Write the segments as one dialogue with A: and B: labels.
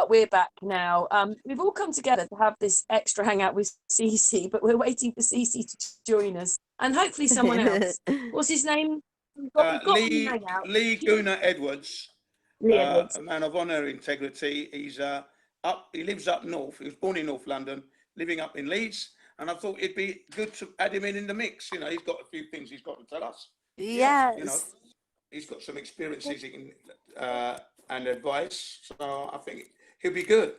A: we're back now. We've all come together to have this extra hangout with Cece, but we're waiting for Cece to join us, and hopefully someone else. What's his name? We've got
B: Lee
A: hangout.
B: Guna Edwards,
A: Lee Edwards.
B: a man of honour, integrity. He's he lives up north. He was born in North London, living up in Leeds, and I thought it'd be good to add him in the mix. You know, he's got a few things he's got to tell us.
C: Yes.
B: Yeah, you know, he's got some experiences he can and advice, so I think he'll be good.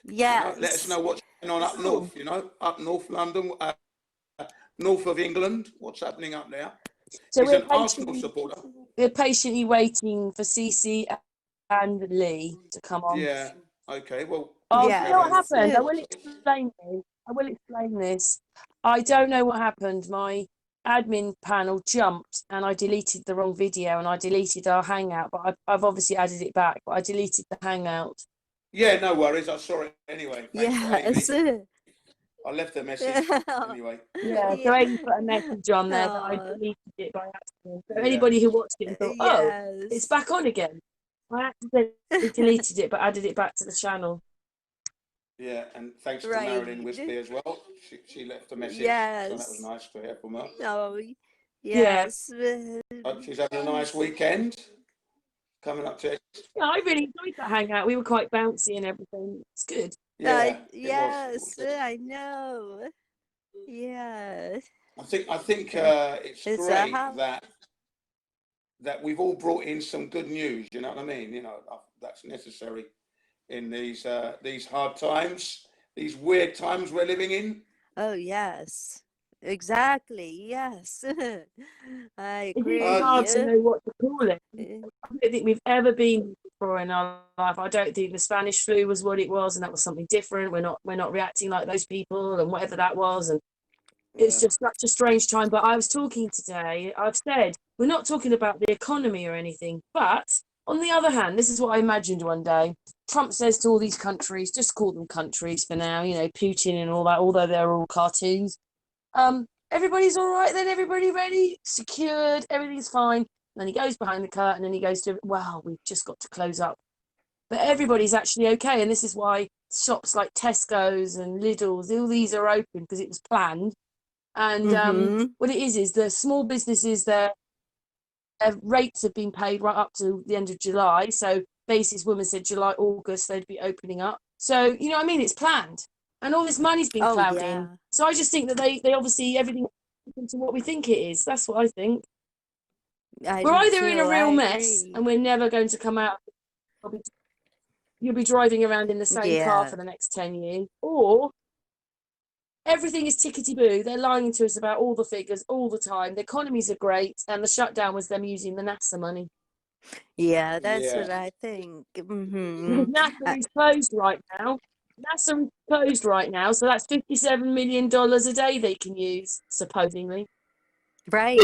C: Yes.
B: You know, let us know what's going on up north. You know, up North London, north of England. What's happening up there?
A: So
B: he's an Arsenal supporter.
A: We're patiently waiting for Cece and Lee to come on.
B: Yeah. Okay. Well.
A: Oh, yes. You know what happened? I will explain this. I don't know what happened. My admin panel jumped and I deleted the wrong video and I deleted our hangout, but I've obviously added it back, but I deleted the hangout.
B: Yeah, no worries. I saw it anyway.
C: Yes.
B: I left a message anyway.
A: Yeah, so Amy put a message on there, but I deleted it by accident. So anybody who watched it and thought, oh, it's back on again. I accidentally deleted it, but added it back to the channel.
B: Yeah, and thanks to Marilyn Wispy as well. She left a message.
C: Yes.
B: So that was nice to hear from her.
C: Oh, yes.
B: She's having a nice weekend. Coming up to it.
A: Yeah, I really enjoyed that hangout. We were quite bouncy and everything. It's good.
B: Yeah.
C: Yes, I know. Yeah.
B: I think it's great that we've all brought in some good news. You know what I mean? You know, that's necessary in these hard times, these weird times we're living in.
C: Oh yes, exactly. Yes, I agree.
A: It's hard to know what to call it. I don't think we've ever been before in our life. I don't think the Spanish flu was what it was, and that was something different. We're not reacting like those people, and whatever that was, and it's just such a strange time. But I was talking today. I've said we're not talking about the economy or anything, but on the other hand, this is what I imagined one day. Trump says to all these countries, just call them countries for now, you know, Putin and all that, although they're all cartoons. Everybody's all right then, everybody ready, secured, everything's fine. And then he goes behind the curtain and he goes to, well, we've just got to close up. But everybody's actually okay. And this is why shops like Tesco's and Lidl's, all these are open because it was planned. And what it is the small businesses, their rates have been paid right up to the end of July. So Basis Woman said July, August, they'd be opening up. So, you know what I mean? It's planned. And all this money's been plowed in. So I just think that they obviously, everything into what we think it is. That's what I think. We're either in a real mess and we're never going to come out. You'll be driving around in the same car for the next 10 years. Or everything is tickety-boo. They're lying to us about all the figures all the time. The economies are great. And the shutdown was them using the NASA money.
C: Yeah, that's what I think.
A: NASA is closed right now. NASA is closed right now, so that's $57 million a day they can use, supposedly.
C: Right.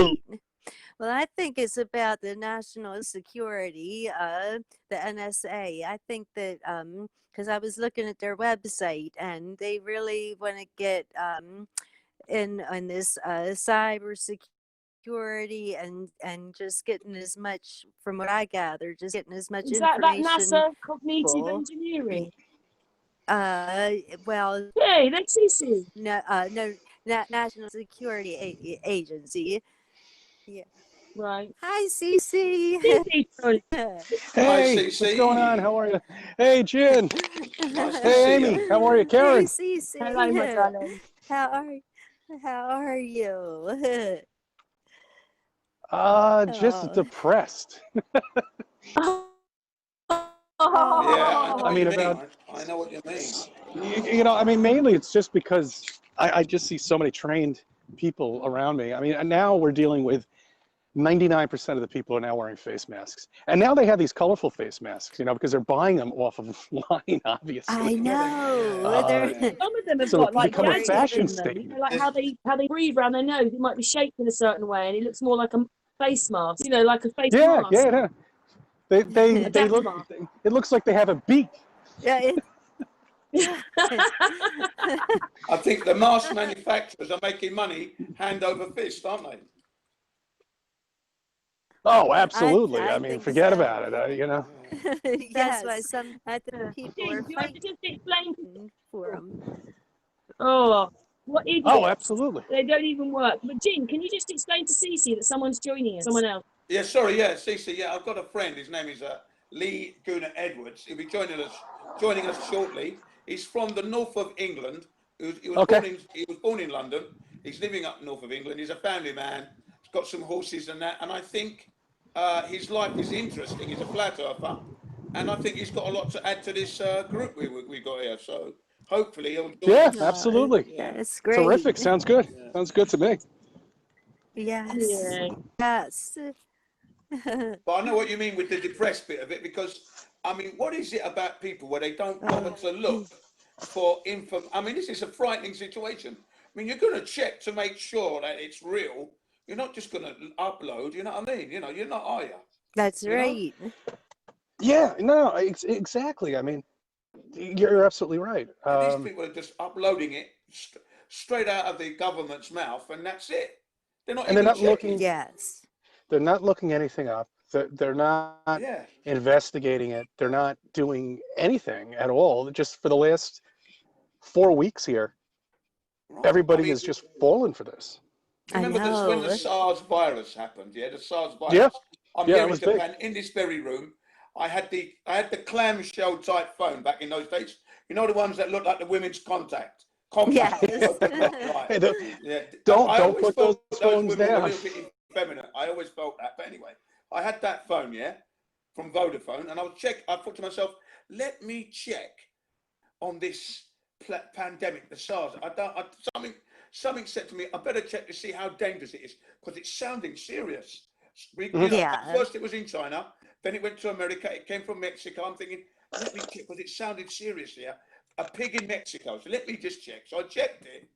C: Well, I think it's about the national security, the NSA. I think that because I was looking at their website and they really want to get in on this cyber security and just getting as much, from what I gather, just getting as much information.
A: That NASA cognitive engineering?
C: Well,
A: hey, that's easy.
C: No, National Security Agency. Yeah.
A: Right.
C: Hi, Cece.
A: Hey,
D: what's going on? How are you? Hey, Jin. Hey, Amy. How are you, Karen?
C: Hey, Cece.
A: Hello, my darling.
C: How are you?
D: Just depressed.
B: Yeah,
D: I mean,
B: I know what you mean.
D: You know, I mean, mainly it's just because I just see so many trained people around me. I mean, and now we're dealing with 99% of the people are now wearing face masks. And now they have these colorful face masks, you know, because they're buying them off of line, obviously.
C: I know.
A: Some of them have
D: So
A: got like
D: become a fashion statement.
A: You know, like how they breathe around their nose. It might be shaped in a certain way, and it looks more like a face mask. You know, like a face mask.
D: Yeah. They look. It looks like they have a beak.
C: Yeah.
B: I think the mask manufacturers are making money hand over fist, aren't they?
D: Oh, absolutely. I
C: I
D: mean,
C: think
D: forget
C: so.
D: about it. You know.
C: That's why
A: Yes.
C: some I think
A: Yeah.
C: people
A: Jin,
C: are
A: do you want to
C: fighting
A: just explain to
C: for
A: people?
C: them.
A: Oh, what
D: Oh,
A: idiots.
D: absolutely.
A: They don't even work. But Jin, can you just explain to Cece that someone's joining us? Someone else.
B: Yeah, sorry, yeah, Cece, yeah, I've got a friend. His name is Lee Gooner Edwards. He'll be joining us shortly. He's from the north of England.
D: Okay.
B: He was born in London. He's living up north of England. He's a family man. He's got some horses and that. And I think his life is interesting. He's a flat earther, and I think he's got a lot to add to this group we got here. So hopefully he'll join
D: Yeah,
B: us.
D: absolutely.
B: Yeah,
C: That's great.
D: Terrific. Sounds good.
B: yeah.
D: Sounds good to me.
C: Yes.
A: Yeah.
C: Yes.
B: But I know what you mean with the depressed bit of it, because I mean, what is it about people where they don't bother to look for info? I mean, this is a frightening situation. I mean, you're going to check to make sure that it's real. You're not just going to upload. You know what I mean? You know, you're not, are you?
C: That's
B: You know?
C: right.
D: Yeah. No. Exactly. I mean, you're absolutely right.
B: And these people are just uploading it straight out of the government's mouth, and that's it. They're not
D: And they're
B: even
D: not looking.
B: checking.
C: Yes.
D: They're not looking anything up. They're not
B: Yeah.
D: investigating it. They're not doing anything at all. Just for the last 4 weeks here,
B: Right. I
D: everybody
B: mean,
D: is just falling for this.
B: you
C: I
B: remember this when the
C: know.
B: SARS virus happened? Yeah, the SARS
D: Yeah.
B: virus. I'm
D: Yeah,
B: here
D: it
B: in
D: was big.
B: Japan in this very room. I had the clamshell type phone back in those days. You know, the ones that look like the women's compact.
C: Yes.
B: Right.
D: Hey,
B: Yeah. I
D: don't
B: always
D: put those
B: felt those
D: phones
B: women were a
D: down.
B: little bit effeminate. I always felt that. But anyway, I had that phone, yeah, from Vodafone, and I thought to myself, let me check on this pandemic, the SARS. Something said to me, I better check to see how dangerous it is, because it's sounding serious. You
D: Mhm.
B: know, at
C: Yeah.
B: first it was in China, then it went to America, it came from Mexico. I'm thinking, let me check, because it sounded serious here. A pig in Mexico, so let me just check. So I checked it.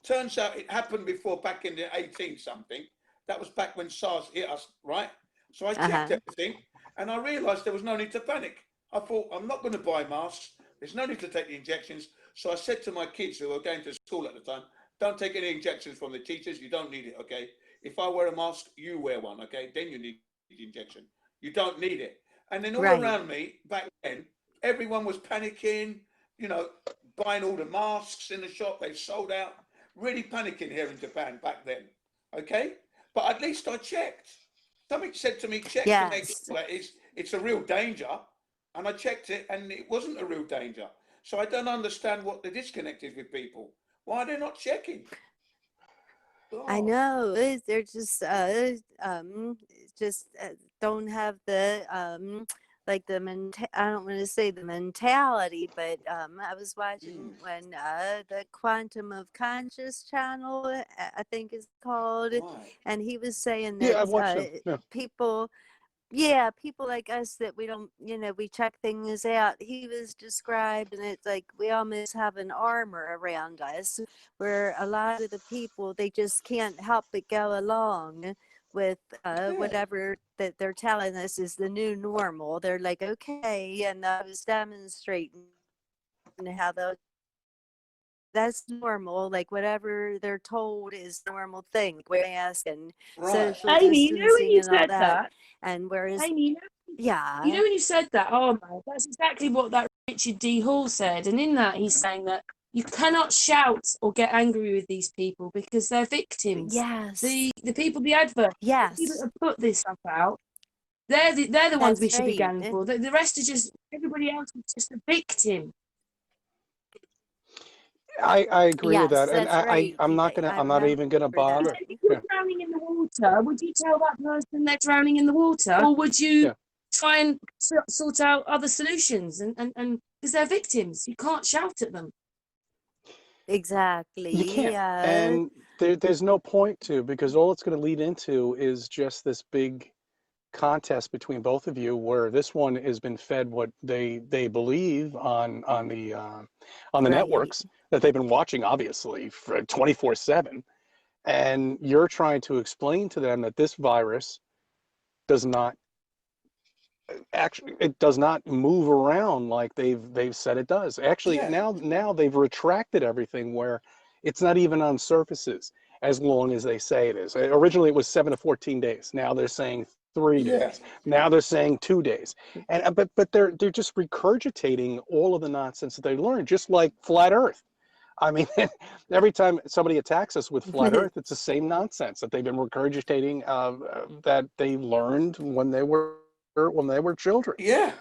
B: Turns out it happened before, back in the 18 something. That was back when SARS hit us, right? So I checked
C: Uh-huh.
B: everything, and I realized there was no need to panic. I thought, I'm not going to buy masks. There's no need to take the injections. So I said to my kids who were going to school at the time, don't take any injections from the teachers. You don't need it, okay? If I wear a mask, you wear one, okay? Then you need the injection. You don't need it. And then all
C: Right.
B: around me back then, everyone was panicking, you know, buying all the masks in the shop. They sold out. Really panicking here in Japan back then, okay? But at least I checked. Something said to me, check to make
C: Yes.
B: sure that it's a real danger. And I checked it, and it wasn't a real danger. So I don't understand what the disconnect is with people. Why are they not checking?
C: I
B: God.
C: know. They're just don't have the like the I don't want to say the mentality, but I was watching when the Quantum of Conscious channel, I think is called,
B: Right.
C: and he was saying
D: Yeah,
C: that
D: I've watched them. Yeah.
C: people, yeah, people like us that we don't, we check things out. He was describing it like we almost have an armor around us, where a lot of the people, they just can't help but go along with
B: Yeah.
C: whatever that they're telling us is the new normal. They're like, okay, and I was demonstrating how that's normal, like whatever they're told is the normal thing, wear mask and
B: Right.
C: social
A: Amy, you know when
C: distancing
A: you
C: and all
A: said
C: that.
A: that,
C: And whereas,
A: Amy, you know
C: yeah,
A: when you said that, oh man, that's exactly what that Richard D. Hall said. And in that, he's saying that you cannot shout or get angry with these people because they're victims.
C: yes,
A: The people, the adverts, the people that
C: yes,
A: have put this stuff out, they're the ones we
C: that's
A: should be
C: right.
A: gunning for. The rest are just everybody else is just a victim.
D: I agree with
C: Yes,
D: that, and
C: that's right. I
D: I'm not even gonna
C: remember
A: Because
D: bother.
C: that.
A: if you're
D: Yeah.
A: drowning in the water, would you tell that person they're drowning in the water, or would you
D: Yeah.
A: try and sort out other solutions? And because they're victims, you can't shout at them.
D: You
C: Exactly.
D: can't, and there's no point to, because all it's going to lead into is just this big contest between both of you, where this one has been fed what they believe on the
C: Right.
D: networks that they've been watching, obviously, for 24/7, and you're trying to explain to them that this virus does not actually, it does not move around like they've said it does. Actually,
B: Yeah.
D: now they've retracted everything, where it's not even on surfaces as long as they say it is. Originally it was 7 to 14 days. Now they're saying 3
B: Yeah.
D: days. Now they're saying 2 days. And but they're just regurgitating all of the nonsense that they learned, just like flat Earth. I mean, every time somebody attacks us with flat Earth, it's the same nonsense that they've been regurgitating that they learned when they were children.
B: Yeah.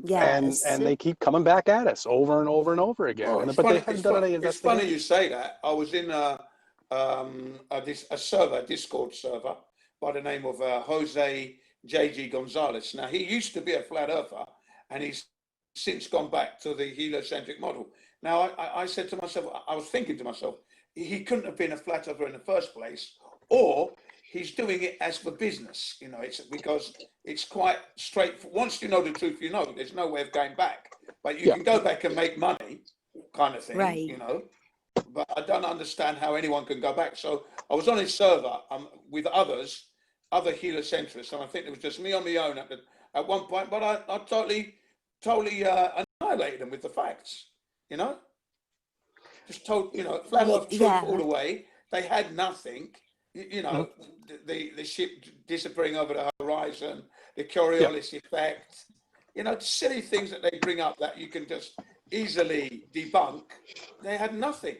C: Yes.
D: And they keep coming back at us over and over and over again.
B: Well,
D: But they haven't done any
B: it's funny
D: investigation.
B: you say that. I was in a server, a Discord server, by the name of Jose JG Gonzalez. Now, he used to be a flat earther, and he's since gone back to the heliocentric model. Now, I said to myself, I was thinking to myself, he couldn't have been a flat earther in the first place, or he's doing it as for business. You know, it's because it's quite straight. Once you know the truth, you know, there's no way of going back. But you can go back and make money, kind of thing,
C: Right.
B: you know. But I don't understand how anyone can go back. So I was on his server with other heliocentrists, and I think it was just me on my own at one point. But I totally annihilated them with the facts, you know. Just told, you know, flat earth truth all the way. They had nothing, you know. The ship disappearing over the horizon, the Coriolis effect, you know, silly things that they bring up that you can just easily debunk. They had nothing,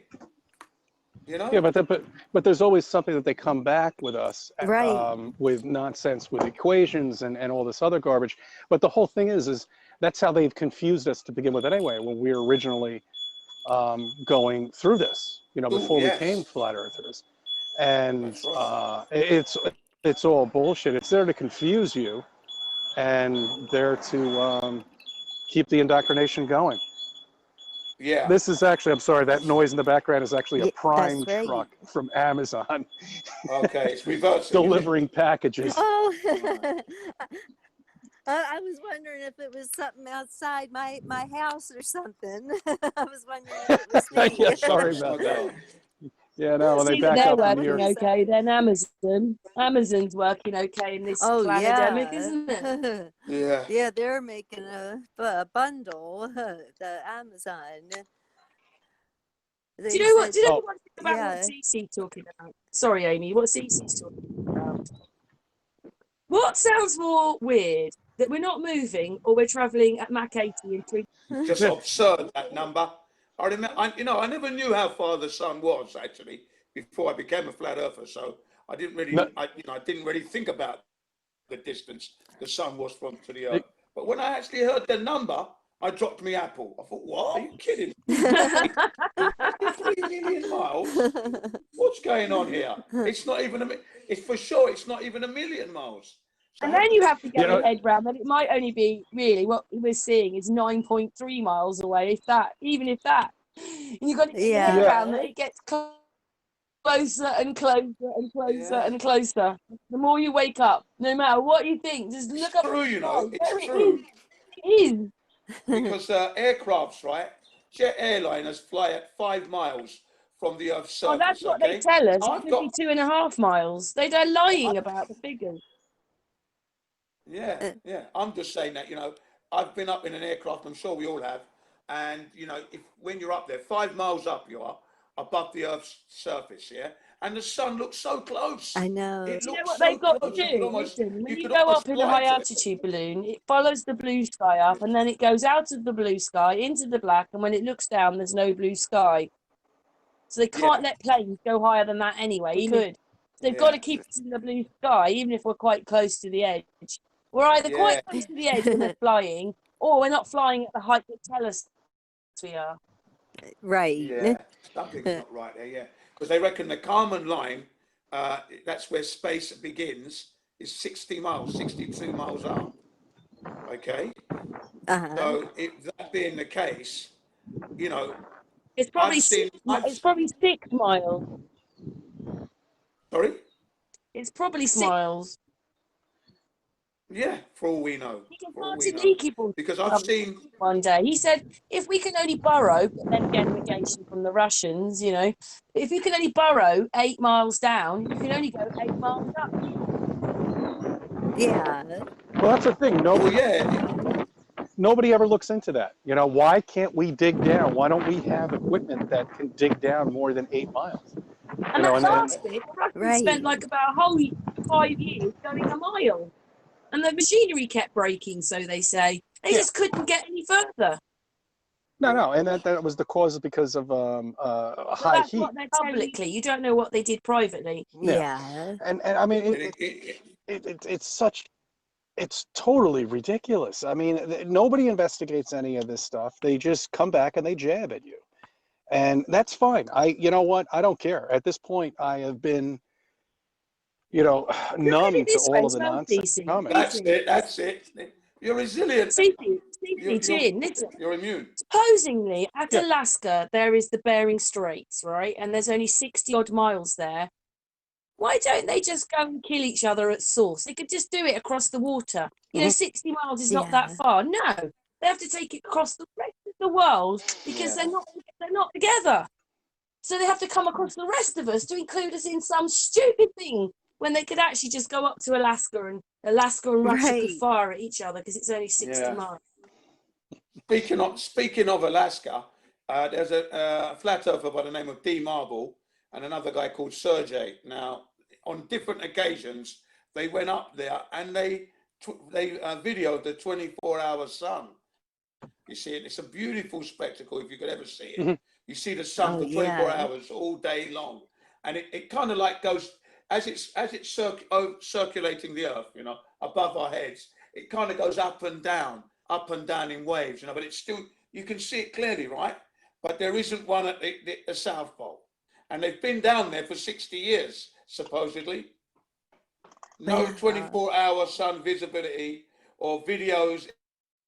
B: you know.
D: Yeah, but there's always something that they come back with us,
C: Right.
D: with nonsense, with equations and all this other garbage. But the whole thing is that's how they've confused us to begin with anyway. When we were originally going through this, you know, before we came
B: Yes,
D: flat earthers, and
B: that's right.
D: it's all bullshit. It's there to confuse you, and there to keep the indoctrination going.
B: Yeah.
D: This is actually, I'm sorry, that noise in the background is actually a
C: Yeah,
D: Prime
C: that's right.
D: truck from Amazon
B: Okay, it's reversing, isn't it?
D: delivering packages.
C: Oh,
B: Right.
C: I was wondering if it was something outside my house or something. I was wondering if it was me.
D: Yeah,
B: Smoke,
D: sorry about
B: smoke
D: that.
B: alarm.
D: Yeah, no, when they
A: See that
D: back
A: they're
D: up from
C: What
A: working
D: here.
C: is that?
A: okay, then Amazon's working okay in this
C: Oh
A: pandemic,
C: yeah.
A: isn't it?
B: Yeah.
C: Yeah, they're making a bundle, the Amazon.
A: Do
C: They
A: you know what?
C: said,
A: Do you know
D: Oh,
A: what about what
C: yeah.
A: Cece's talking about? Sorry, Amy. What Cece's talking about? What sounds more weird, that we're not moving or we're travelling at Mach 80 in 3?
B: Just absurd, that number. I remember, you know, I never knew how far the sun was actually before I became a flat earther. So I didn't really,
D: no,
B: I didn't really think about the distance the sun was from to the earth. But when I actually heard the number, I dropped my apple. I thought, what? Are you kidding? 3 million miles? What's going on here? It's not even it's for sure. It's not even 1,000,000 miles. So
A: And
B: how,
A: then you have to
D: you
A: get your
D: know,
A: head round that it might only be really what we're seeing is 9.3 miles away, if that, even if that. And you've got to get your head
D: yeah,
A: round that
C: Yeah.
A: it gets closer and closer and closer
B: yeah,
A: and closer. The more you wake up, no matter what you think, just
B: it's
A: look up
B: true.
A: at the
B: You
A: sky.
B: know, it's
A: There it
B: true.
A: is. It is.
B: Because aircrafts, right? Jet airliners fly at 5 miles from the Earth's
A: Oh, that's
B: surface.
A: what they
B: Okay,
A: tell us.
B: I've got
A: 52.5 miles. They're
B: I,
A: lying about the figures.
B: yeah, yeah. I'm just saying that, you know, I've been up in an aircraft, I'm sure we all have. And, you know, if when you're up there, 5 miles up you are, above the Earth's surface, yeah? And the sun looks so close.
C: I know.
B: It
A: Do you know
B: looks
A: what
B: so
A: they've got to
B: close.
A: do? Listen, when
B: You
A: you
B: could
A: go
B: almost
A: up in a
B: fly
A: high
B: to it.
A: altitude balloon, it follows the blue sky up and then it goes out of the blue sky into the black. And when it looks down, there's no blue sky. So they
B: Yeah,
A: can't let planes go higher than that anyway. Even could. So they've got
B: yeah,
A: to keep us in the blue sky, even if we're quite close to the edge. We're either quite
B: yeah,
A: close to the edge when we're flying, or we're not flying at the height they tell us we are.
C: Right.
B: yeah. Something's not right there, yeah. Because they reckon the Kármán line, that's where space begins, is 60 miles, 62 miles up. Okay?
C: Uh-huh.
B: So if that being the case, you know,
A: It's
B: I've
A: probably
B: seen,
A: it's probably 6 miles.
B: sorry?
A: It's probably 6 miles.
B: Yeah, for all we know,
A: Because
B: for all we
A: Martin
B: know.
A: Leakey brought
B: Because
A: it
B: I've
A: up
B: seen,
A: one day. He said, if we can only burrow, but then again, negation from the Russians, you know, if you can only burrow 8 miles down, you can only go 8 miles up.
C: Yeah.
D: well, that's the thing.
B: well, yeah,
D: Nobody ever looks into that. You know, why can't we dig down? Why don't we have equipment that can dig down more than 8 miles?
A: And
D: You know,
A: that
D: and
A: last bit, the Russians spent
C: Right.
A: like about a whole 5 years going a mile. And the machinery kept breaking, so they say. They just couldn't get any further.
D: No, and that was the cause because of high
A: That's
D: heat.
A: what they're publicly. You don't know what they did privately.
C: Yeah.
D: And I mean, it's totally ridiculous. I mean, nobody investigates any of this stuff. They just come back and they jab at you, and that's fine. You know what? I don't care. At this point, I have been,
A: Look at
D: numb
A: it
D: to
A: this way
D: all of
A: as
D: the
A: well,
D: nonsense
A: Cece.
D: coming.
B: That's it. You're resilient.
A: Jin, listen.
B: You're immune.
A: Supposedly, at
D: Yeah.
A: Alaska, there is the Bering Straits, right? And there's only 60 odd miles there. Why don't they just go and kill each other at source? They could just do it across the water. 60 miles is not that far. No, they have to take it across the rest of the world because they're not together. So they have to come across the rest of us to include us in some stupid thing when they could actually just go up to Alaska and Russia could fire at each other because it's only 60 miles.
B: Speaking of Alaska, there's a flat earther by the name of D. Marble and another guy called Sergey. Now, on different occasions, they went up there and they videoed the 24-hour sun. You see it. It's a beautiful spectacle if you could ever see it. You see the sun for 24 hours all day long, and it kind of like goes as it's circulating the earth, above our heads. It kind of goes up and down in waves, but it's still, you can see it clearly, right? But there isn't one at the South Pole, and they've been down there for 60 years supposedly. No 24-hour sun visibility or videos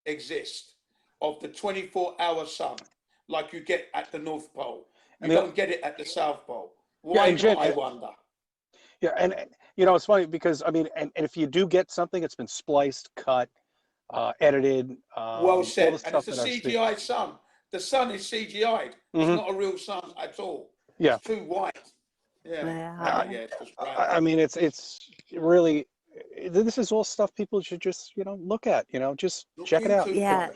B: exist of the 24-hour sun like you get at the North Pole. You don't get it at the South Pole. Why not, I wonder?
D: Yeah, and it's funny because I mean, and if you do get something, it's been spliced, cut, edited.
B: Well said.
D: All the
B: and it's
D: stuff
B: a CGI sun. The sun is CGI'd. It's not a real sun at all.
D: Yeah,
B: it's too white. It's just
D: I mean, it's really. This is all stuff people should just look at. Just check it out.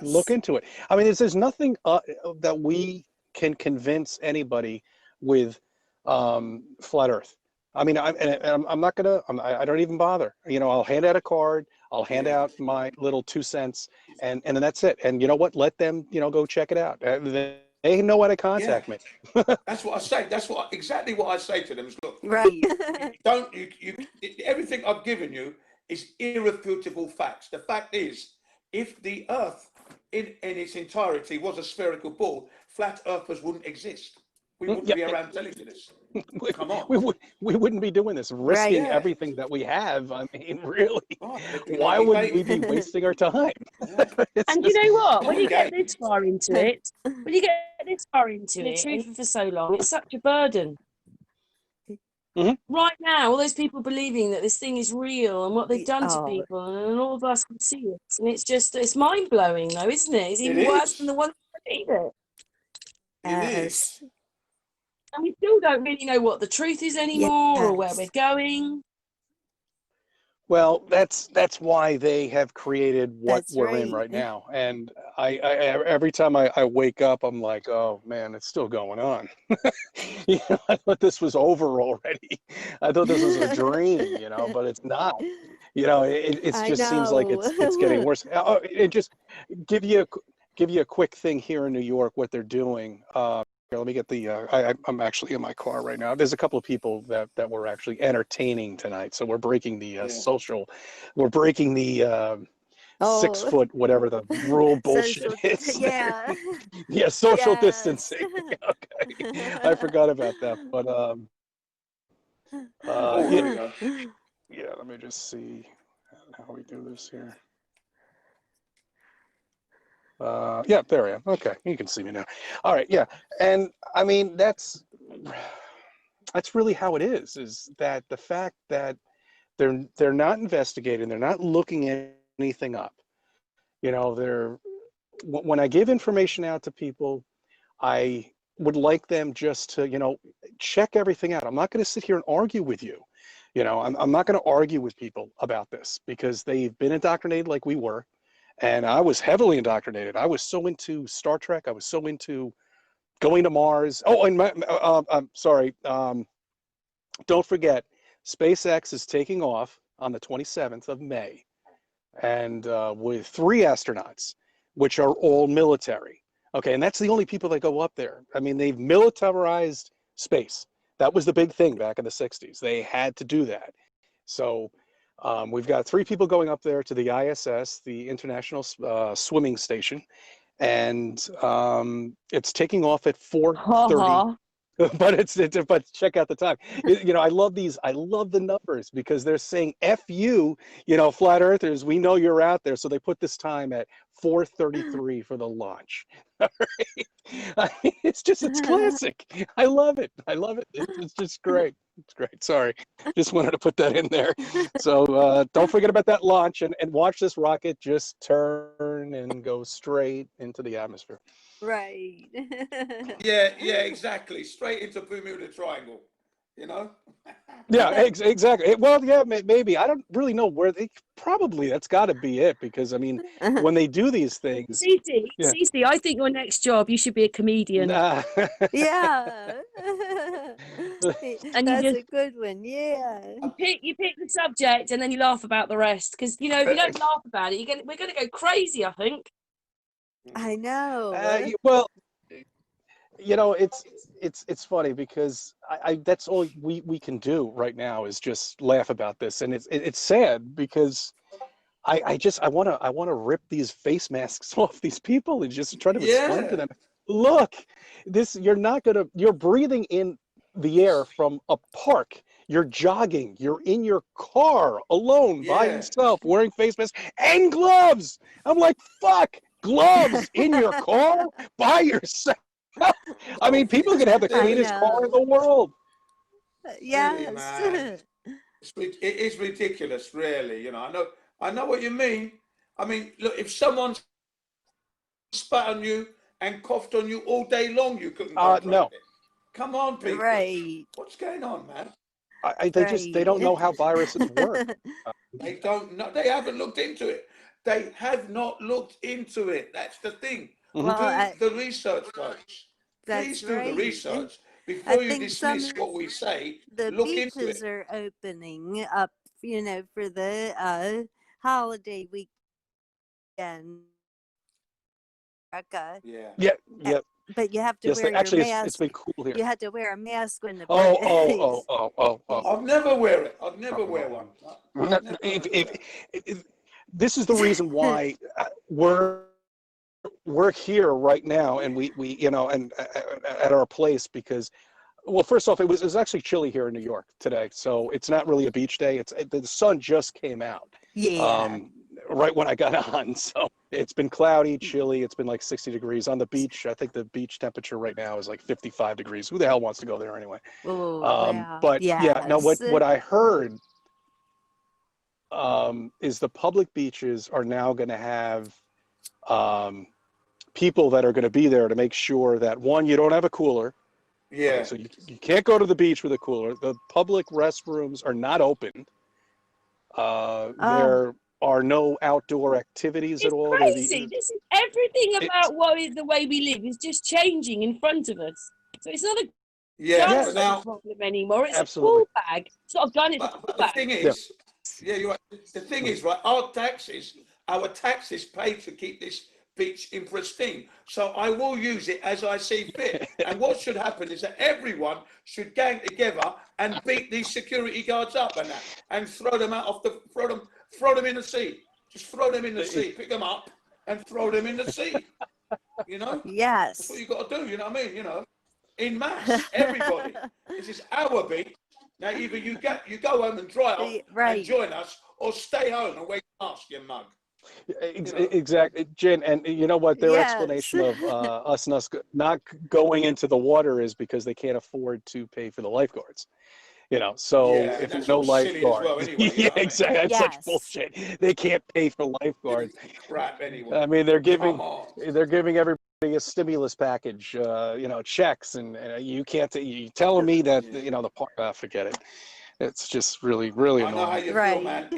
D: Look into it. I mean, there's nothing that we can convince anybody with flat Earth. I mean, I'm not gonna. I don't even bother. I'll hand out a card. I'll hand out my little 2 cents, and then that's it. And you know what? Let them go check it out. They know how to contact me.
B: That's what I say. That's exactly what I say to them. Is look, everything I've given you is irrefutable facts. The fact is, if the Earth in its entirety was a spherical ball, flat Earthers wouldn't exist. We wouldn't be around telling you this. Come on.
D: We wouldn't be doing this, risking everything that we have. I mean, really, why would we be wasting our time?
A: And you know what? When you get this far into it, the truth for so long, it's such a burden. Right now, all those people believing that this thing is real and what they've done to people, and all of us can see it. And it's mind blowing, though, isn't it? It's even worse than the ones that believe it.
B: Yes.
A: And we still don't really know what the truth is anymore or where we're going.
D: Well, that's why they have created what we're in right now. And I every time I wake up, I'm like, oh man, it's still going on. I thought this was over already. I thought this was a dream, but it's not. It just seems like it's getting worse. It just give you a quick thing here in New York, what they're doing. Here, let me get the. I'm actually in my car right now. There's a couple of people that we're actually entertaining tonight, so we're breaking the social. We're breaking the 6 foot whatever the rule bullshit is. Yeah, social distancing. Okay, I forgot about that, but yeah. Let me just see how we do this here. Yeah, there I am. Okay, you can see me now. All right, yeah, and I mean that's really how it is that the fact that they're not investigating, they're not looking anything up. When I give information out to people, I would like them just to check everything out. I'm not going to sit here and argue with you. I'm not going to argue with people about this because they've been indoctrinated like we were. And I was heavily indoctrinated. I was so into Star Trek. I was so into going to Mars. Oh, and I'm sorry. Don't forget, SpaceX is taking off on the 27th of May and with 3 astronauts, which are all military. Okay, and that's the only people that go up there. I mean, they've militarized space. That was the big thing back in the 60s. They had to do that. So we've got 3 people going up there to the ISS, the International Swimming Station, and it's taking off at 4:30. But check out the time. You know, I love the numbers because they're saying F you, you know, flat earthers, we know you're out there. So they put this time at 4:33 for the launch. All right. I mean, it's classic. I love it. I love it. It's just great. It's great. Sorry. Just wanted to put that in there. So don't forget about that launch and watch this rocket just turn and go straight into the atmosphere.
C: Right.
B: Yeah, exactly. Straight into Bermuda Triangle, you know?
D: Yeah, exactly. Well, yeah, maybe. I don't really know where they probably that's got to be it because I mean, when they do these things, yeah.
A: Cece, I think your next job, you should be a comedian.
D: Nah.
C: Yeah.
A: And
C: That's
A: you
C: a good one. Yeah.
A: you pick the subject and then you laugh about the rest. Because, you know, if you don't laugh about it, we're going to go crazy, I think.
C: I know.
D: Well, you know, it's funny because I that's all we can do right now is just laugh about this, and it's sad because I want to rip these face masks off these people and just try to explain to
B: Yeah,
D: them, look, you're breathing in the air from a park. You're jogging. You're in your car alone by
B: yeah.
D: yourself, wearing face masks and gloves. I'm like, fuck, gloves in your car by yourself. I mean, people can have the
C: I
D: cleanest car in the
C: know.
D: world.
B: Really,
C: Yes.
B: man. It is ridiculous, really. You know, I know what you mean. I mean, look, if someone spat on you and coughed on you all day long, you couldn't contract
D: No,
B: it. Come on, people.
C: Right.
B: What's going on, man?
D: they don't
C: Right.
D: know how viruses work.
B: They don't know. They haven't looked into it. They have not looked into it. That's the thing.
D: Mhm.
B: Do
C: Well,
B: the research, folks. Please
C: that's
B: do the
C: right.
B: research
C: I
B: before you
C: think some
B: dismiss
C: of
B: what we say.
C: the
B: Look into it.
C: beaches are opening up, for the holiday weekend. America.
B: Yeah.
D: Yeah,
C: Uh,
D: yeah.
C: But you have to
D: Yes,
C: wear your
D: actually, it's
C: mask.
D: been cool here.
C: You had to wear a mask when the
D: Oh, oh,
C: birthdays.
D: oh, oh, oh, oh.
B: I'd never wear it. I'd never wear one. Never
D: If,
B: wear
D: if,
B: it.
D: if, this is the reason why we're here right now, and we you know, and at our place because, well, first off, it was actually chilly here in New York today, so it's not really a beach day. The sun just came out,
C: Yeah.
D: um, right when I got on, so it's been cloudy, chilly. It's been like 60 degrees on the beach. I think the beach temperature right now is like 55 degrees. Who the hell wants to go there anyway?
C: Oh, wow.
D: But yeah, no,
C: Yes.
D: what I heard is the public beaches are now going to have um, people that are going to be there to make sure that one, you don't have a cooler. Okay,
B: Yeah.
D: so you can't go to the beach with a cooler. The public restrooms are not open.
C: Oh,
D: There are no outdoor activities at
A: It's
D: all.
A: crazy. This is everything
D: It's
A: about the way we live is just changing in front of us. So it's not a
B: Yeah.
A: gun
B: But
D: yes,
B: now,
A: problem anymore. It's a
D: absolutely.
A: tool bag. It's not a gun, it's a tool
B: but the
A: bag.
B: thing
D: Yeah.
B: is, yeah, you're right. The thing is, right, our taxes pay to keep this beach in pristine. So I will use it as I see fit. And what should happen is that everyone should gang together and beat these security guards up and throw them out of throw them in the sea. Just throw them in the sea, pick them up and throw them in the sea. You know? That's what
C: yes.
B: you got to do, you know what I mean? You know, in mass, everybody. This is our beach. Now, either you go home and dry off and
C: Right.
B: join us, or stay home and wear your mask, you mug. You know?
D: Exactly, Jen. And you know what? Their
C: Yes.
D: explanation of us not going into the water is because they can't afford to pay for the lifeguards. You know, so
B: Yeah, and
D: if there's
B: that's
D: no
B: all silly as
D: lifeguards,
B: well. Anyway, you
D: yeah,
B: know what I mean?
D: exactly. That's such
C: Yes.
D: bullshit. They can't pay for lifeguards.
B: It's crap anyway.
D: I mean,
B: Come on.
D: they're giving everybody a stimulus package, you know, checks, and you can't. You telling me that
B: Yeah.
D: you know the park? Forget it. It's just really, really
B: I know how
D: annoying.
B: you feel,
C: Right.
B: man.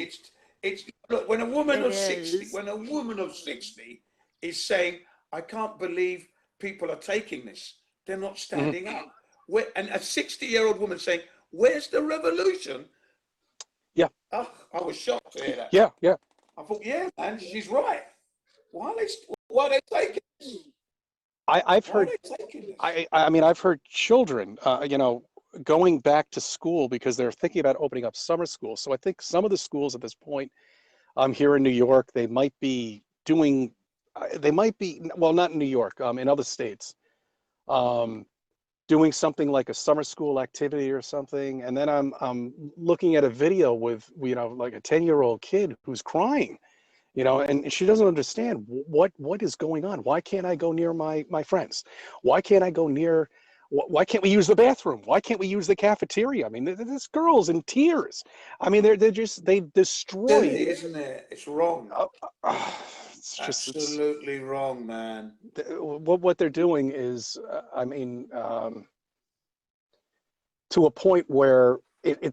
B: It's look when a woman
C: It
B: of 60,
C: is.
B: when a woman of 60 is saying, "I can't believe people are taking this. They're not
D: Mhm.
B: standing up." And a 60-year-old woman saying, "Where's the revolution?"
D: Yeah,
B: Oh, I was shocked to hear that.
D: yeah, yeah.
B: I thought, yeah, man, she's right. Why are they taking this?
D: I've
B: Why are
D: heard,
B: they taking this?
D: I mean, I've heard children, going back to school because they're thinking about opening up summer school. So I think some of the schools at this point, here in New York, they might be doing, well, not in New York, in other states, um, doing something like a summer school activity or something. And then I'm looking at a video with, like a 10-year-old kid who's crying, and she doesn't understand what is going on. Why can't I go near my friends? Why can't I go near? Why can't we use the bathroom? Why can't we use the cafeteria? I mean, this girl's in tears. I mean, they've destroyed.
B: Silly, isn't it? It's wrong.
D: Uh, uh, it's
B: Absolutely wrong, man.
D: what they're doing is, I mean, to a point where I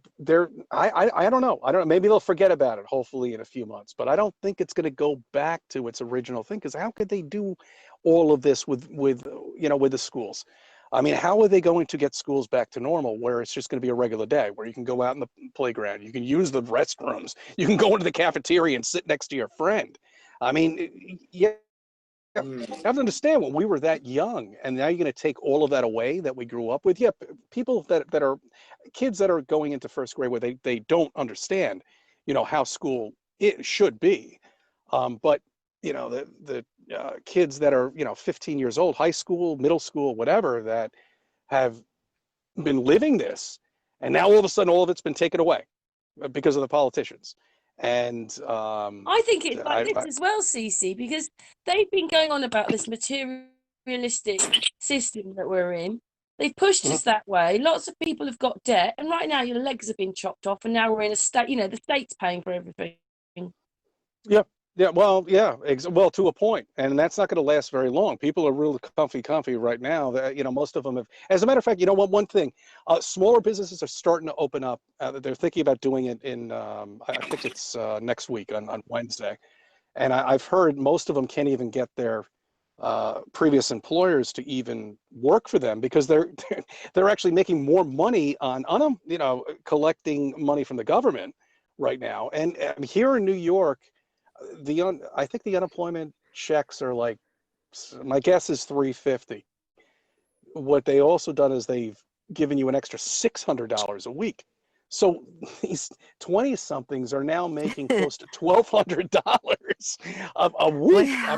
D: don't know. Maybe they'll forget about it, hopefully, in a few months. But I don't think it's going to go back to its original thing, because how could they do all of this with the schools? I mean, how are they going to get schools back to normal where it's just going to be a regular day, where you can go out in the playground, you can use the restrooms, you can go into the cafeteria and sit next to your friend? I mean, yeah. You have to understand, when we were that young, and now you're going to take all of that away that we grew up with. Yeah, people that are kids that are going into first grade where they don't understand, how school it should be. But the kids that are 15 years old, high school, middle school, whatever, that have been living this, and now all of a sudden all of it's been taken away because of the politicians. And
A: I think it's like
D: I,
A: this as well, CC, because they've been going on about this materialistic system that we're in. They've pushed us that way. Lots of people have got debt, and right now your legs have been chopped off, and now we're in a state, the state's paying for everything.
D: yeah, well, yeah, well, to a point, and that's not going to last very long. People are really comfy right now. That most of them have. As a matter of fact, one thing, smaller businesses are starting to open up. They're thinking about doing it in, I think it's next week on Wednesday, and I've heard most of them can't even get their previous employers to even work for them, because they're actually making more money on collecting money from the government right now. And here in New York, I think the unemployment checks are like, my guess is 350. What they also done is they've given you an extra $600 a week. So these 20-somethings are now making close to $1,200 a week. I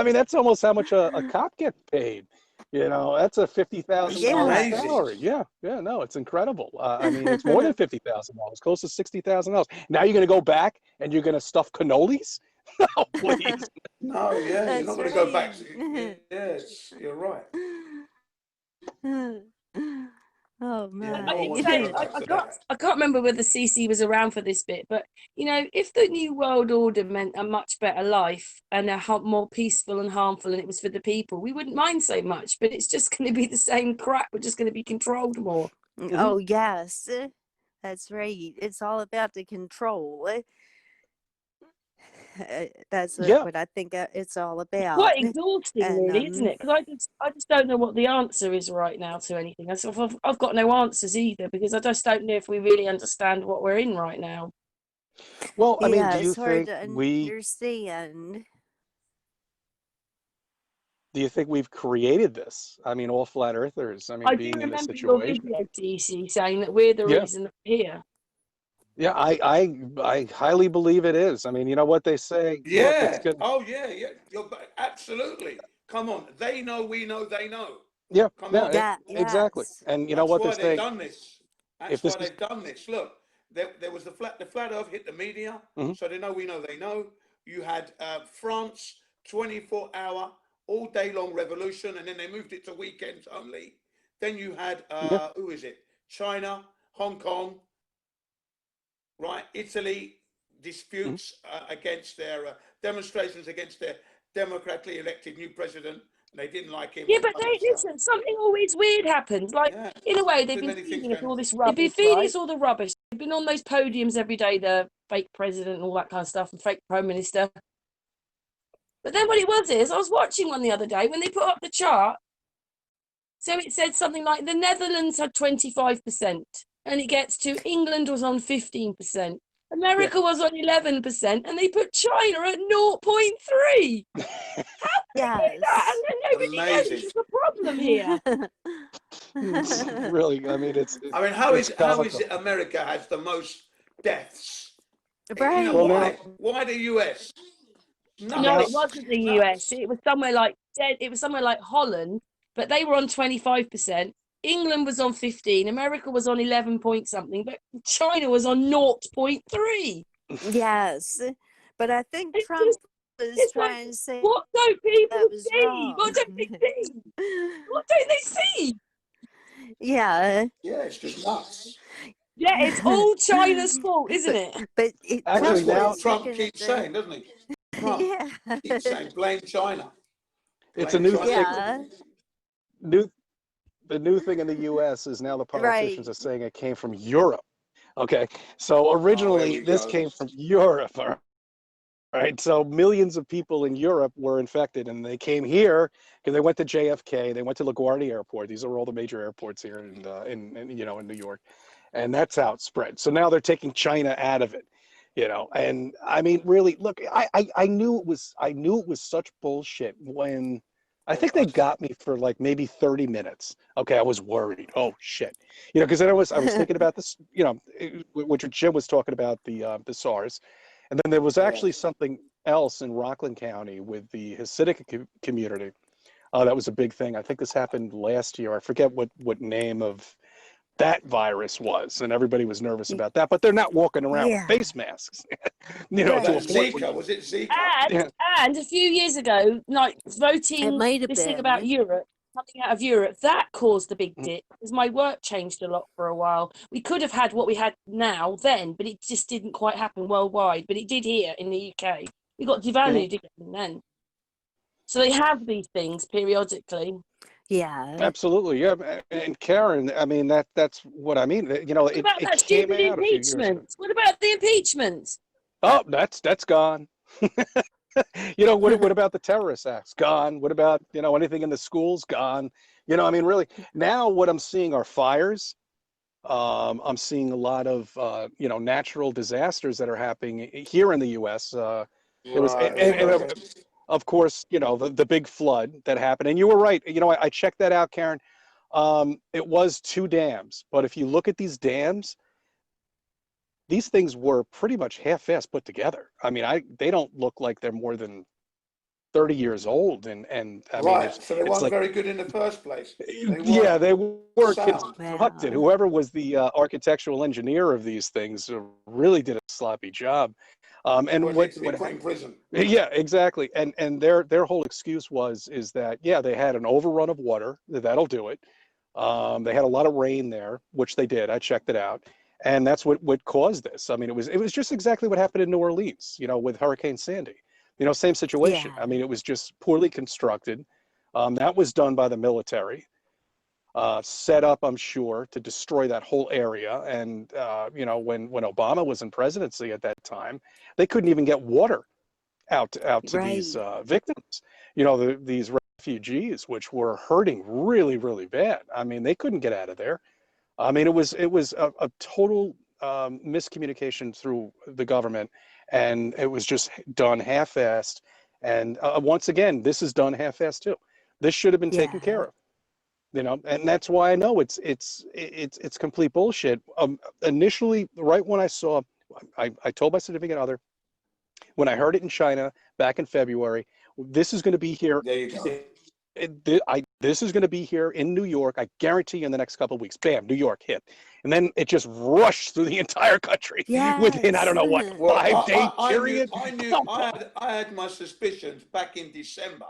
D: mean, that's almost how much a cop gets paid. That's a $50,000
B: Amazing.
D: salary. Yeah, no, it's incredible. I mean, it's more than $50,000, close to $60,000. Now you're going to go back and you're going to stuff cannolis? No, please.
B: No, yeah, you're not going to go back. Yes, you're right.
C: Oh
B: Yeah,
C: man.
B: no one wants to go back to that.
A: I can't remember whether CC was around for this bit, but if the New World Order meant a much better life and more peaceful and harmful, and it was for the people, we wouldn't mind so much. But it's just going to be the same crap. We're just going to be controlled more.
C: Oh yes, that's right. It's all about the control. That's what I think it's all about.
A: Quite exhausting,
C: And,
A: really, isn't it? Because I just don't know what the answer is right now to anything. I've got no answers either, because I just don't know if we really understand what we're in right now.
D: Well, I mean, do you
C: it's hard
D: think
C: to understand.
D: do you think we've created this? I mean, all flat earthers, I mean,
A: I do
D: being in this
A: remember your
D: situation.
A: video, DC, saying that we're the reason that we're here.
D: Yeah, I highly believe it is. I mean, you know what they say?
B: Yeah.
D: Look, it's good.
B: Oh, yeah. You're absolutely. Come on. They know, we know, they know.
D: Yeah,
B: Come on.
C: Yeah,
D: exactly.
C: yes.
D: And you know what
B: That's
D: they're
B: why they've
D: saying?
B: done this. That's why they've done this. Look, there was the flat earth hit the media, so they know, we know, they know. You had France, 24-hour, all day long revolution, and then they moved it to weekends only. Then you had, who is it? China, Hong Kong, right? Italy, disputes against their demonstrations against their democratically elected new president. They didn't like him.
A: Yeah, but listen, something always weird happens. Like, in a way, they've been feeding us all this rubbish. They've been feeding us all the rubbish. They've been on those podiums every day, the fake president and all that kind of stuff, and fake prime minister. But then what it was is, I was watching one the other day when they put up the chart. So it said something like the Netherlands had 25%, and it gets to England was on 15%. America was on 11%, and they put China at 0.3.
C: Yes.
A: And then nobody knows
B: Amazing.
A: there's a problem here.
D: It's really, I mean,
B: I mean, how
D: it's
B: is
D: comical.
B: it America has the most deaths?
C: Right.
B: You know,
D: Well,
B: why?
D: now,
B: Why the US?
A: No,
D: now,
A: it
B: Nuts.
A: wasn't the US.
B: Nuts.
A: It was somewhere like it was somewhere like Holland, but they were on 25%. England was on 15. America was on 11 point something, but China was on 0.3.
C: Yes. But I think
A: It's
C: Trump
A: just,
C: was
A: it's like,
C: trying to say
A: what don't people
C: that was
A: see?
C: wrong.
A: What don't they see? What don't they see?
C: Yeah.
B: Yeah, it's just nuts.
A: Yeah, it's all China's fault, isn't it?
C: But
B: Well,
D: actually,
B: that's
C: Trump
B: what
D: now
C: was
B: Trump
C: looking at
B: keeps
C: the
B: saying, doesn't he? Trump
C: yeah.
B: keeps saying, blame China.
D: it's a
B: Blame
D: new
B: China.
D: thing.
C: Yeah.
D: New The new thing in the U.S. is now the politicians
C: Right.
D: are saying it came from Europe. Okay, so
B: Oh, here
D: originally
B: we
D: this
B: go.
D: came from Europe. All right, so millions of people in Europe were infected, and they came here because they went to JFK, they went to LaGuardia Airport. These are all the major airports here in in New York, and that's how it spread. So now they're taking China out of it, And I mean, really, look, I knew it was such bullshit when. I think they got me for like maybe 30 minutes. Okay, I was worried. Oh shit, because then I was thinking about this. What Jim was talking about the SARS, and then there was
B: Yeah.
D: actually something else in Rockland County with the Hasidic community. That was a big thing. I think this happened last year. I forget what name of that virus was, and everybody was nervous about that. But they're not walking around with
C: Yeah.
D: face masks,
B: Was
D: to a
B: that
C: Right.
D: point where
B: Zika? Was it Zika?
A: And
D: yeah,
A: and a few years ago, like
C: It
A: voting
C: might have
A: this thing about
C: been.
A: Europe, coming out of Europe, that caused a big dip because my work changed a lot for a while. We could have had what we had now then, but it just didn't quite happen worldwide. But it did here in the UK. We got devalued again then. So they have these things periodically.
C: Yeah.
D: absolutely, yeah. And Karen, I mean that's what I mean.
A: What about
D: It
A: that
D: came
A: stupid
D: out a few years ago.
A: impeachment? What about the impeachment?
D: Oh, that's gone. What about the terrorist acts? Gone. What about, anything in the schools? Gone. I mean, really, now what I'm seeing are fires. I'm seeing a lot of, natural disasters that are happening here in the U.S. There was,
B: Right.
D: and
B: Okay.
D: of course, the big flood that happened. And you were right. I checked that out, Karen. It was 2 dams, but if you look at these dams, these things were pretty much half-assed put together. I mean, they don't look like they're more than 30 years old, and I mean,
B: Right.
D: it's
B: So they
D: it's
B: weren't
D: like,
B: very good in the first place. They
D: yeah,
B: weren't
D: they were
B: sound.
D: constructed.
C: Wow.
D: Whoever was the architectural engineer of these things really did a sloppy job. And
B: Or need to be put in prison.
D: yeah, exactly. And their whole excuse is that, yeah, they had an overrun of water. That'll do it. They had a lot of rain there, which they did. I checked it out, and that's what caused this. I mean, it was just exactly what happened in New Orleans, with Hurricane Sandy. Same situation. I
C: Yeah.
D: mean, it was just poorly constructed. That was done by the military, set up, I'm sure, to destroy that whole area. And when Obama was in presidency at that time, they couldn't even get water out to these
C: Right.
D: victims. These refugees, which were hurting really, really bad. I mean, they couldn't get out of there. I mean, it was a total miscommunication through the government, and it was just done half-assed. And once again, this is done half-assed too. This should have been taken care
C: Yeah.
D: of. And that's why I know it's complete bullshit. Initially, right when I told my significant other, when I heard it in China back in February, this is going to be here.
B: There you go.
D: This is going to be here in New York. I guarantee you in the next couple of weeks. Bam, New York hit, and then it just rushed through the entire country within, I
C: Yes.
D: don't know what,
B: Well,
D: 5-day
B: I
D: period.
B: knew, I had my suspicions back in December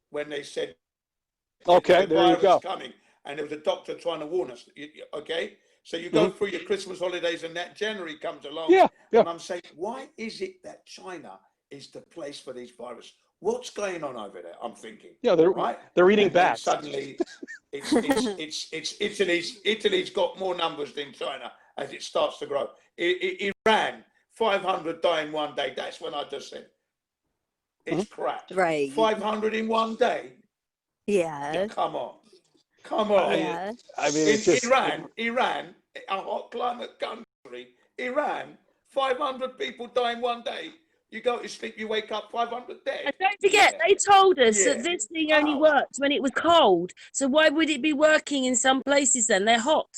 B: when they said there's
D: Okay,
B: a
D: there you
B: virus
D: go.
B: coming, and there was a doctor trying to warn us. Okay, so you go
D: Mhm.
B: through your Christmas holidays, and that January comes along,
D: Yeah, yeah,
B: and I'm saying, why is it that China is the place for these viruses? What's going on over there? I'm thinking,
D: yeah. They're
B: right?
D: they're eating
B: And then
D: bats.
B: suddenly, it's Italy's got more numbers than China as it starts to grow. Iran, 500 die in one day. That's when I just said it's crap.
C: Right.
B: 500 in one day.
C: Yeah.
B: Come on. Come
D: I,
B: on.
C: Yeah.
D: I mean,
B: In
D: it's just
B: Iran, a hot climate country, Iran, 500 people die in one day. You go to sleep, you wake up 500 dead.
A: And don't forget,
B: Yeah.
A: they told us
B: Yeah.
A: that this thing only
B: How?
A: worked when it was cold. So why would it be working in some places then? They're hot.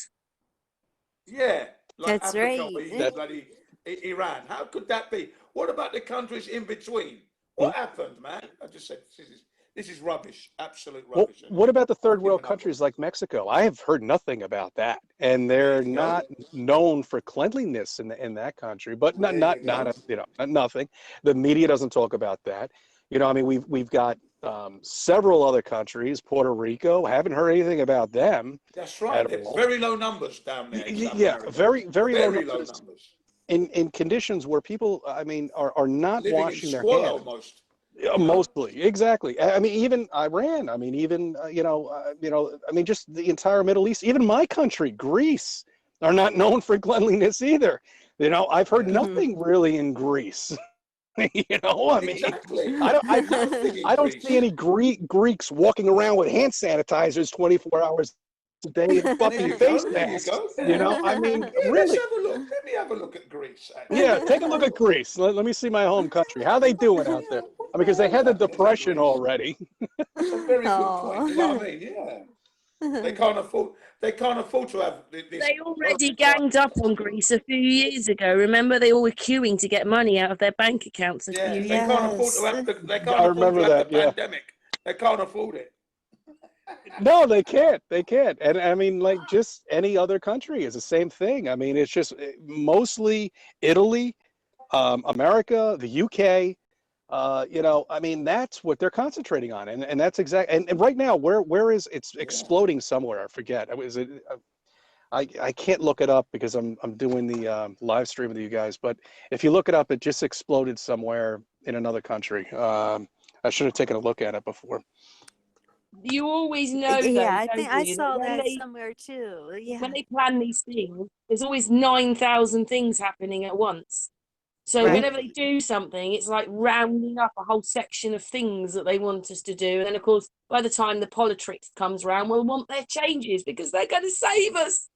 B: Yeah, like
C: That's
B: Africa or
C: right.
B: even bloody Iran. How could that be? What about the countries in between? What happened, man? I just said this is rubbish, absolute
D: Well,
B: rubbish.
D: what about the third
B: I've
D: world
B: given up.
D: countries like Mexico? I have heard nothing about that, and
B: There
D: they're
B: you go.
D: not known for cleanliness in that country. But
B: There you go.
D: nothing. The media doesn't talk about that. You know, I mean, we've got several other countries, Puerto Rico. Haven't heard anything about them
B: That's right.
D: at
B: They're
D: all.
B: very low numbers down there in South
D: Yeah,
B: America.
D: very low
B: Very low
D: numbers
B: numbers.
D: in conditions where people, I mean, are not
B: Living in
D: washing their
B: squalor
D: hands.
B: almost.
D: Yeah,
B: You know?
D: mostly, exactly. I mean, even Iran. I mean, even I mean, just the entire Middle East. Even my country, Greece, are not known for cleanliness either. You know, I've heard
B: Yeah.
D: nothing really in Greece. You know, I mean,
B: Exactly.
D: I don't,
B: Nothing in
D: I don't see
B: Greece.
D: any Greeks walking around with hand sanitizers 24 hours a day and
B: There
D: fucking
B: you go.
D: face
B: There you
D: masks.
B: go.
D: You know, I mean,
B: Yeah, let's
D: really.
B: have a look. Let me have a look at Greece.
D: Yeah,
B: Actually.
D: take a look at Greece. Let me see my home country. How they doing out there?
B: What
D: I mean,
B: the
D: because they
B: hell's
D: had the
B: happening in
D: depression
B: Greece?
D: already.
B: That's a very good point. You know
C: Oh.
B: what I mean? Yeah. They can't afford. They can't afford to have this.
A: They already
B: horrific
A: ganged up on Greece a few years ago. Remember, they all were queuing to get money out of their bank accounts a
B: Yeah,
A: few
B: they
A: years.
B: can't afford to
C: Yes.
B: have the. They can't
D: I
B: afford to
D: remember
B: have the
D: that. Yeah.
B: pandemic. They can't afford it.
D: No, they can't. They can't. And I mean, like just any other country is the same thing. I mean, it's just mostly Italy, America, the UK. You know, I mean, that's what they're concentrating on, and that's and right now, where is it's
B: Yeah.
D: exploding somewhere? I forget. Is it? I can't look it up because I'm doing the live stream with you guys. But if you look it up, it just exploded somewhere in another country. I should have taken a look at it before.
A: You always know, though,
C: Yeah, I
A: don't
C: think I
A: you, that
C: saw that somewhere too.
A: when
C: Yeah.
A: they plan these things, there's always 9,000 things happening at once. So
D: Mhm.
A: whenever they do something, it's like rounding up a whole section of things that they want us to do. And then, of course, by the time the politics comes around, we'll want their changes because they're going to save us.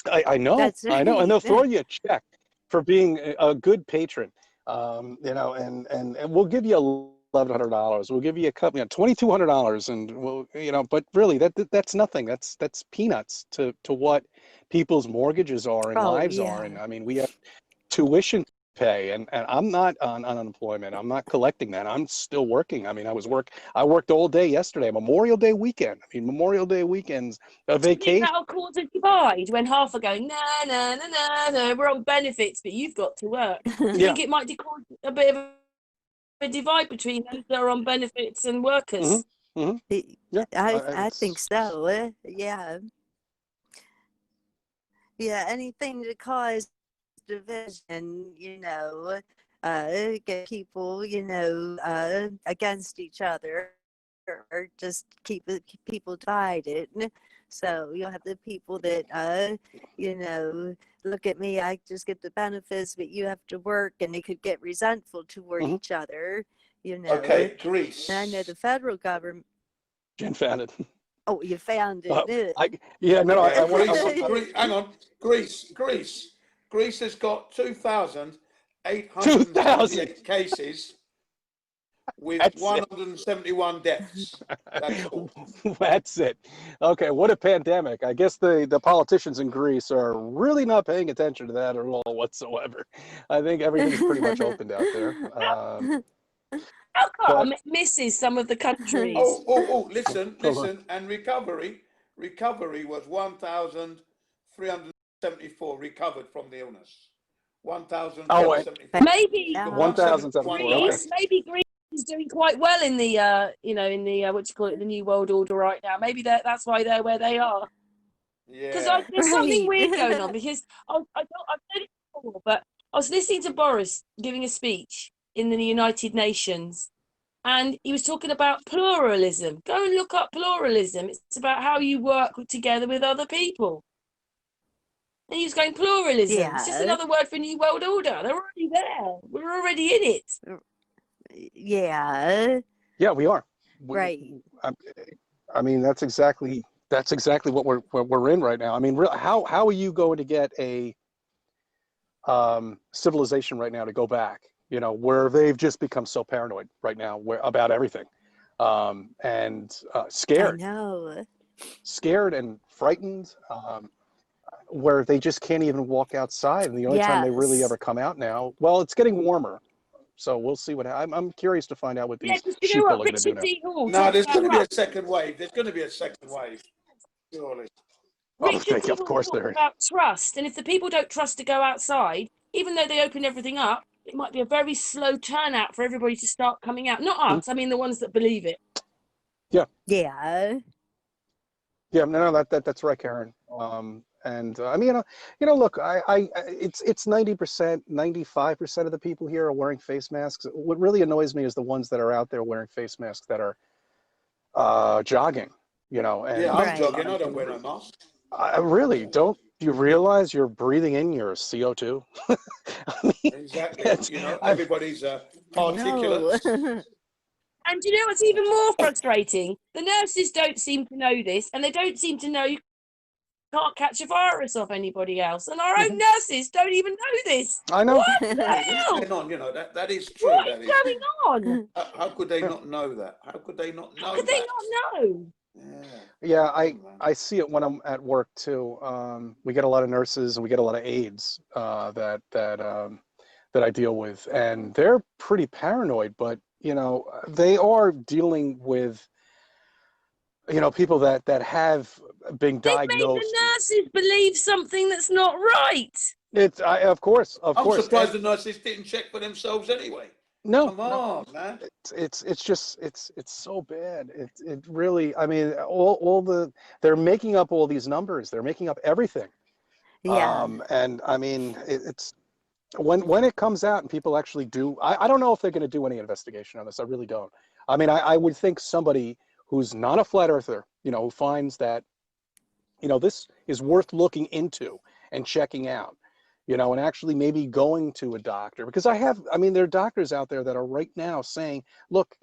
D: I know,
C: That's
D: I know, and
C: right.
D: they'll throw you a check for being a good patron. You know, and we'll give you $1,100. We'll give you a couple, $2,200, and we'll, but really, that's nothing. That's peanuts to what people's mortgages are and
C: Oh,
D: lives are.
C: yeah.
D: And I mean, we have tuition to pay, and I'm not on unemployment. I'm not collecting that. I'm still working. I mean, I worked all day yesterday, Memorial Day weekend. I mean, Memorial Day weekend's a
A: Do you think
D: vacation.
A: that'll cause a divide when half are going, no, no, no, no, no, we're on benefits, but you've got to work? Do you
D: Yeah.
A: think it might cause a bit of a divide between those that are on benefits and workers?
D: Mm-hmm. Mm-hmm. Yeah.
C: I think so. Yeah. Yeah, anything to cause division, get people, against each other, or just keep people divided. So you'll have the people that, look at me, I just get the benefits, but you have to work, and they could get resentful toward
D: Mhm.
C: each other,
B: Okay, Greece.
C: And I know the federal government.
D: Jen found it.
C: Oh, you found it.
D: Yeah, no,
B: Yeah,
D: I want
B: Greece. Hang on, Greece has got
D: 2,000.
B: 2,878 cases with
D: That's it.
B: 171 deaths. That's all.
D: That's it. Okay, what a pandemic. I guess the politicians in Greece are really not paying attention to that at all whatsoever. I think everything's pretty much opened out there.
A: How come
D: But
A: it misses some of the countries?
B: Listen. And recovery was 1,374 recovered from the illness.
D: oh wait,
B: 1,374.
A: Maybe
B: The
D: 1,074. Okay.
A: Greece, maybe Greece is doing quite well in the, in the what do you call it, the New World Order right now. Maybe that's why they're where they are. Because
B: Yeah.
A: there's something
C: Right.
A: weird going on. Because I've said it before, but I was listening to Boris giving a speech in the United Nations, and he was talking about pluralism. Go and look up pluralism. It's about how you work together with other people. And he was going, pluralism. It's just
C: Yeah.
A: another word for New World Order. They're already there. We're already in it.
C: Yeah.
D: Yeah, we are.
C: Right.
D: I mean, that's exactly what we're in right now. I mean, how are you going to get a civilization right now to go back, you know, where they've just become so paranoid right now about everything, and
C: I
D: scared,
C: know.
D: scared and frightened, where they just can't even walk outside. And the only time they really ever
C: Yes.
D: come out now, well, it's getting warmer. So we'll see what I'm curious to find out what
A: Yeah,
D: these
A: because you know
D: sheeple
A: what?
D: are going to do
A: Richard
D: now.
A: D. Hall
B: No,
A: talks
B: there's
A: about
B: going to be a
A: trust.
B: second wave. There's going to be a second wave, surely.
A: Richard D.
D: Of
A: Hall
D: course
A: talks
D: there is.
A: about trust. And if the people don't trust to go outside, even though they open everything up, it might be a very slow turnout for everybody to start coming out. Not us, I mean the ones that believe it.
D: Yeah.
C: Yeah.
D: Yeah, no, that's right, Karen. And I mean, look, it's 90%, 95% of the people here are wearing face masks. What really annoys me is the ones that are out there wearing face masks that are jogging, you know,
B: Yeah,
D: and
B: I'm
C: Right.
B: jogging. I don't wear no mask.
D: I really don't. You realize you're breathing in your CO2? I mean,
B: Exactly. You know,
D: I've
B: everybody's
C: I know.
B: particulates.
A: And you know what's even more frustrating? The nurses don't seem to know this, and they don't seem to know you can't catch a virus off anybody else. And our own nurses don't even know this.
D: I know.
A: What the
B: Yeah, what's
A: hell?
B: going on? You know, that is true.
A: What
B: That
A: is
B: is.
A: going on?
B: How could they
D: Yeah.
B: not know that? How could they not
A: How
B: know
A: could they
B: that?
A: not know?
B: Yeah.
D: Yeah,
B: Come on, man.
D: I see it when I'm at work too. We get a lot of nurses and we get a lot of aides that I deal with, and they're pretty paranoid. But you know, they are dealing with people that have been
A: They've made
D: diagnosed.
A: the nurses believe something that's not right.
D: Of course,
B: I'm
D: and
B: surprised the nurses didn't check for themselves anyway.
D: no,
B: Come
D: no,
B: on, man.
D: it's just it's so bad. It really. I mean, they're making up all these numbers. They're making up everything.
C: Yeah.
D: And I mean, it's when it comes out and people actually do. I don't know if they're going to do any investigation on this. I really don't. I mean, I would think somebody who's not a flat earther, who finds that, this is worth looking into and checking out, and actually maybe going to a doctor, because I mean, there are doctors out there that are right now saying, look,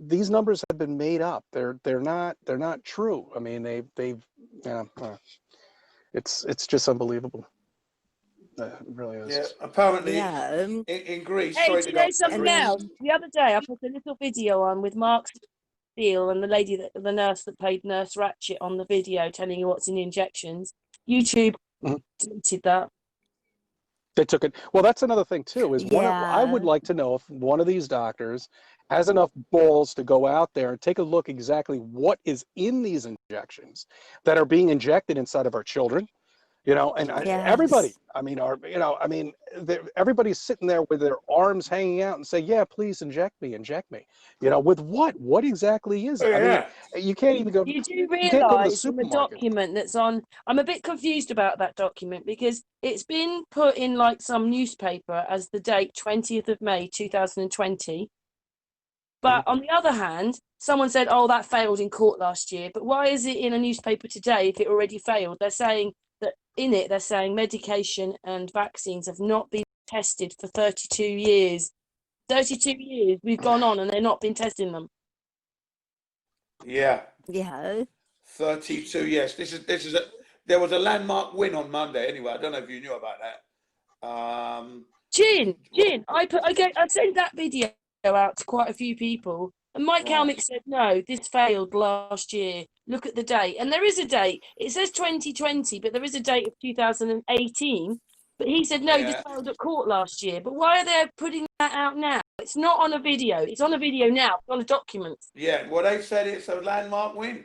D: these numbers have been made up. They're not true. I mean, they've yeah, it's just unbelievable. It really
B: Yeah,
D: is.
B: apparently
C: Yeah.
B: in Greece,
A: Hey,
B: sorry
A: do
B: to
A: you
B: go
A: know
B: to
C: And
A: something
B: Greece.
A: else?
C: then,
A: The other day, I put a little video on with Mark Steele and the lady, the nurse that played Nurse Ratchet on the video, telling you what's in the injections. YouTube
D: Mhm.
A: deleted that.
D: They took it. Well, that's another thing too, is I would
C: yeah.
D: like to know if one of these doctors has enough balls to go out there and take a look exactly what is in these injections that are being injected inside of our children, and everybody.
C: Yes.
D: I mean, everybody's sitting there with their arms hanging out and say, "Yeah, please inject me, inject me." With what? What exactly is it? I mean,
B: Yeah.
D: you can't even go.
A: You do
D: You can't go to the
A: realise from the
D: supermarket.
A: document that's on, I'm a bit confused about that document because it's been put in like some newspaper as the date 20th of May 2020.
D: Mhm.
A: But on the other hand, someone said, oh, that failed in court last year. But why is it in a newspaper today if it already failed? They're saying that in it, they're saying medication and vaccines have not been tested for 32 years. 32 years we've gone on and they've not been testing them.
B: Yeah.
C: Yeah.
B: 32. Yes. There was a landmark win on Monday. Anyway, I don't know if you knew about that.
A: Jin, I sent that video out to quite a few people, and Mike
B: Right.
A: Helmick said, no, this failed last year. Look at the date. And there is a date. It says 2020, but there is a date of 2018. But he said, no, this
B: Yeah.
A: failed at court last year. But why are they putting that out now? It's not on a video. It's on a video now. It's on a document.
B: Yeah. Well, they said it's a landmark win.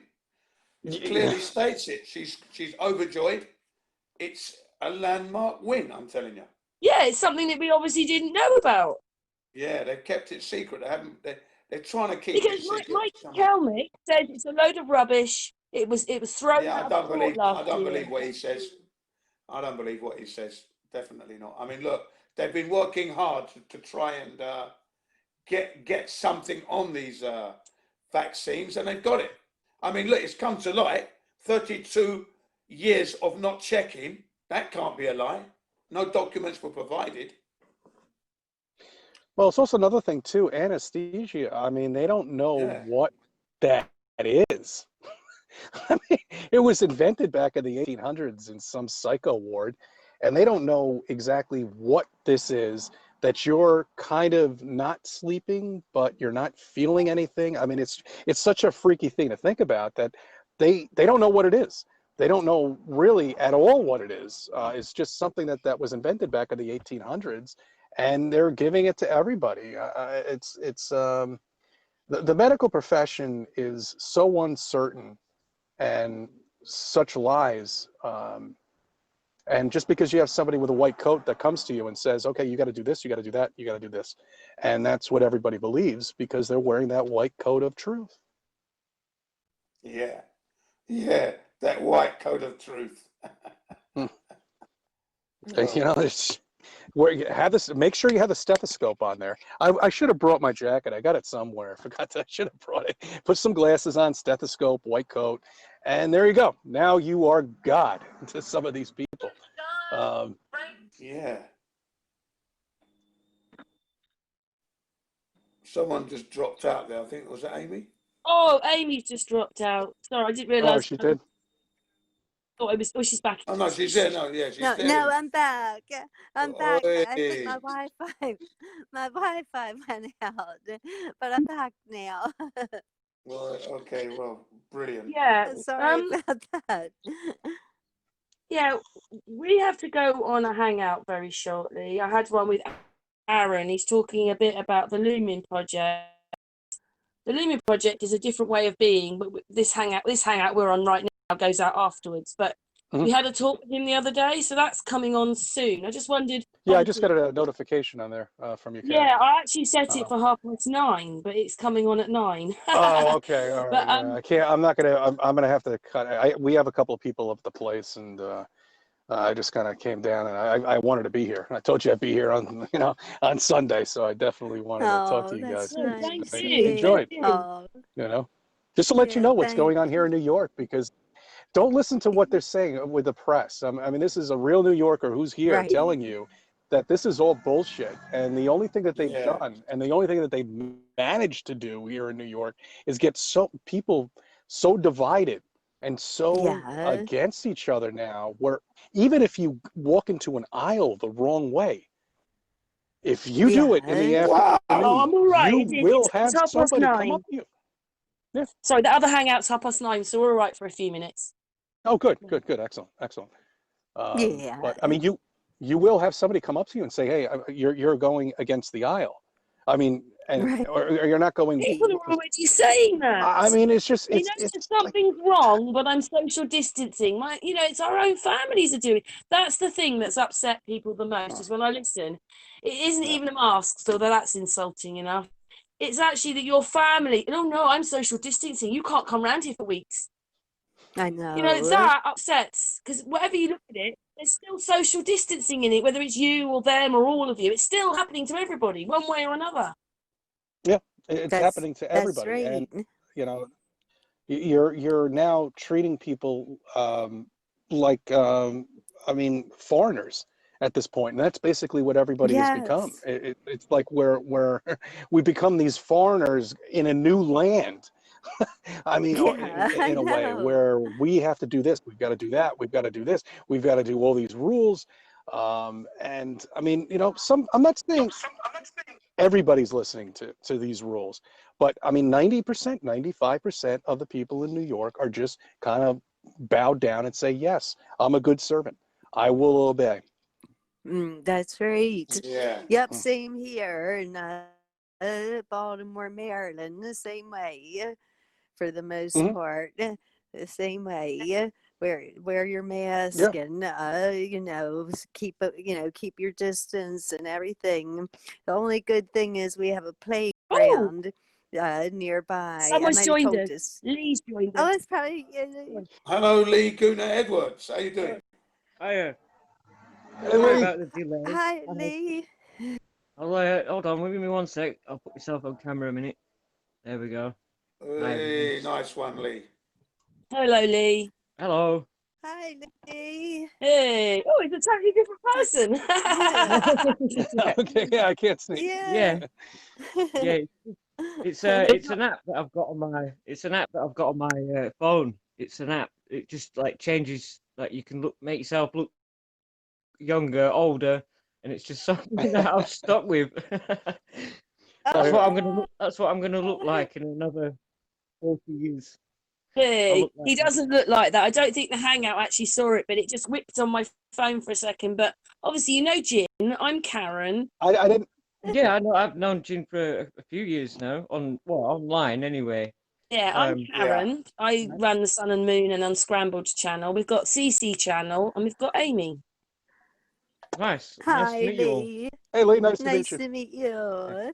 B: It
D: Yeah.
B: clearly states it. She's overjoyed. It's a landmark win. I'm telling you.
A: Yeah, it's something that we obviously didn't know about.
B: Yeah, they've kept it secret. They haven't. They're trying to keep
A: Because
B: it secret
A: Mike
B: somehow.
A: Helmick said it's a load of rubbish. It was thrown
B: Yeah,
A: out of court
B: I
A: last
B: don't
A: year.
B: believe what he says. I don't believe what he says. Definitely not. I mean, look, they've been working hard to try and get something on these vaccines, and they've got it. I mean, look, it's come to light. 32 years of not checking. That can't be a lie. No documents were provided.
D: Well, it's also another thing too, anesthesia. I mean, they don't know
B: Yeah.
D: what that is. I mean, it was invented back in the 1800s in some psycho ward, and they don't know exactly what this is, that you're kind of not sleeping, but you're not feeling anything. I mean, it's such a freaky thing to think about, that they don't know what it is. They don't know really at all what it is. It's just something that was invented back in the 1800s, and they're giving it to everybody. The medical profession is so uncertain and such lies. And just because you have somebody with a white coat that comes to you and says, okay, you got to do this, you got to do that, you got to do this. And that's what everybody believes because they're wearing that white coat of truth.
B: Yeah. Yeah. That white coat of truth.
D: You know, it's where you have this. Make sure you have the stethoscope on there. I should have brought my jacket. I got it somewhere. I forgot that. I should have brought it. Put some glasses on, stethoscope, white coat, and there you go. Now you are God to some of these people.
B: Yeah. Someone just dropped out there. I think, was it Amy?
A: Oh, Amy's just dropped out. Sorry, I didn't realise.
D: Oh, she did.
A: Oh, it was. Oh, she's back.
B: Oh no, she's there. No, yeah, she's
C: No,
B: there.
C: no, I'm back. I'm back. I think
B: Oi.
C: my Wi-Fi went out, but I'm back now.
B: Well, okay, well, brilliant.
A: Yeah.
C: Sorry about that.
A: Yeah, we have to go on a hangout very shortly. I had one with Aaron. He's talking a bit about the Lumen project. The Lumen project is a different way of being, but this hangout we're on right now goes out afterwards. But we had a talk with him the other day, so that's coming on soon. I just wondered.
D: Yeah, I just got a notification on there from you.
A: Yeah, I actually set it for 9:30, but it's coming on at 9.
D: Oh, okay, all right.
A: But
D: Yeah, I can't. I'm not gonna. I'm gonna have to cut. We have a couple of people up at the place, and I just kind of came down, and I wanted to be here. I told you I'd be here on on Sunday, so I definitely wanted to talk to you
C: that's
D: guys.
A: oh,
C: nice.
A: thank
D: I
A: you.
D: enjoyed.
C: Oh,
D: Just to let you
C: yeah,
D: know what's
C: thank
D: going on here in New York, because don't listen to what they're saying with the press. I mean, this is a real New Yorker who's here
C: right.
D: telling you that this is all bullshit. And the only thing that they've
B: Yeah.
D: done, and the only thing that they've managed to do here in New York, is get people so divided and so
C: Yeah,
D: against each other now, where even if you walk into an aisle the wrong way, if you do it in the
C: yeah.
B: Wow.
A: Oh,
D: afternoon,
A: I'm all right.
D: you will
A: It's
D: have
A: 9:30.
D: somebody come up to you. Yeah.
A: Sorry, the other hangout's 9:30, so we're all right for a few minutes.
D: Oh, good, excellent.
C: Yeah.
D: But I mean, you will have somebody come up to you and say, "Hey, you're going against the aisle." I mean,
C: Right.
D: or you're not going.
A: People are already saying that.
D: I mean, it's just
A: They know
D: it's like,
A: something's wrong, but I'm social distancing. It's our own families are doing. That's the thing that's upset people the most is when I listen. It isn't
D: yeah.
A: even a mask, so that's insulting enough. It's actually that your family. Oh no, I'm social distancing. You can't come round here for weeks.
C: I
A: It's
C: know.
A: that upsets because whatever you look at it, there's still social distancing in it, whether it's you or them or all of you. It's still happening to everybody, one way or another.
D: Yeah, it's happening to
C: That's
D: everybody,
C: right.
D: and you know, you're now treating people like I mean, foreigners at this point, and that's basically what everybody has become.
C: Yes.
D: It's like we're we become these foreigners in a new land. I mean,
C: Yeah, I
D: in a way
C: know.
D: where we have to do this, we've got to do that, we've got to do this, we've got to do all these rules. And I mean, I'm not saying everybody's listening to these rules, but I mean, 90%, 95% of the people in New York are just kind of bow down and say, yes, I'm a good servant. I will obey.
C: That's right.
B: Yeah.
C: Yep, same here in Baltimore, Maryland, the same way for the most
D: Mhm.
C: part. The same way. Wear your
D: Yeah.
C: mask and keep keep your distance and everything. The only good thing is we have a
A: Oh,
C: playground nearby. I
A: someone's
C: might have
A: joined
C: told
A: us.
C: this.
A: Lee's joined
C: Oh,
A: us.
C: it's probably
B: Hello, Lee Guna Edwards. How you doing?
E: Hiya.
D: Hey,
E: Sorry
C: hi,
D: Lee.
E: about the delay.
C: hi Lee.
E: Hold on, give me one sec. I'll put myself on camera a minute. There we go. Hi, everyone.
B: Hey, nice one, Lee.
A: Hello, Lee.
E: Hello.
C: Hi Lee.
A: Hey. Oh, it's a totally different person.
D: Okay, yeah, I can't see.
C: Yeah.
E: Yeah, yeah. It's an app that I've got on my phone. It's an app. It just like changes, like you can make yourself look younger, older, and it's just something that I've stuck with.
C: Oh,
E: That's what I'm gonna look like in another 40 years. I'll
A: Hey,
E: look like
A: he
E: that.
A: doesn't look like that. I don't think the Hangout actually saw it, but it just whipped on my phone for a second. But obviously, you know, Jin, I'm Karen.
D: I didn't.
E: Yeah, I know. I've known Jin for a few years now, online anyway.
A: Yeah, I'm
B: Yeah.
A: Karen. I run the Sun and Moon and Unscrambled channel. We've got CC channel and we've got Amy.
E: Nice to
C: hi,
E: meet you all.
C: Lee.
D: Hey, Lee, nice to meet
C: Nice
D: you.
C: to meet you.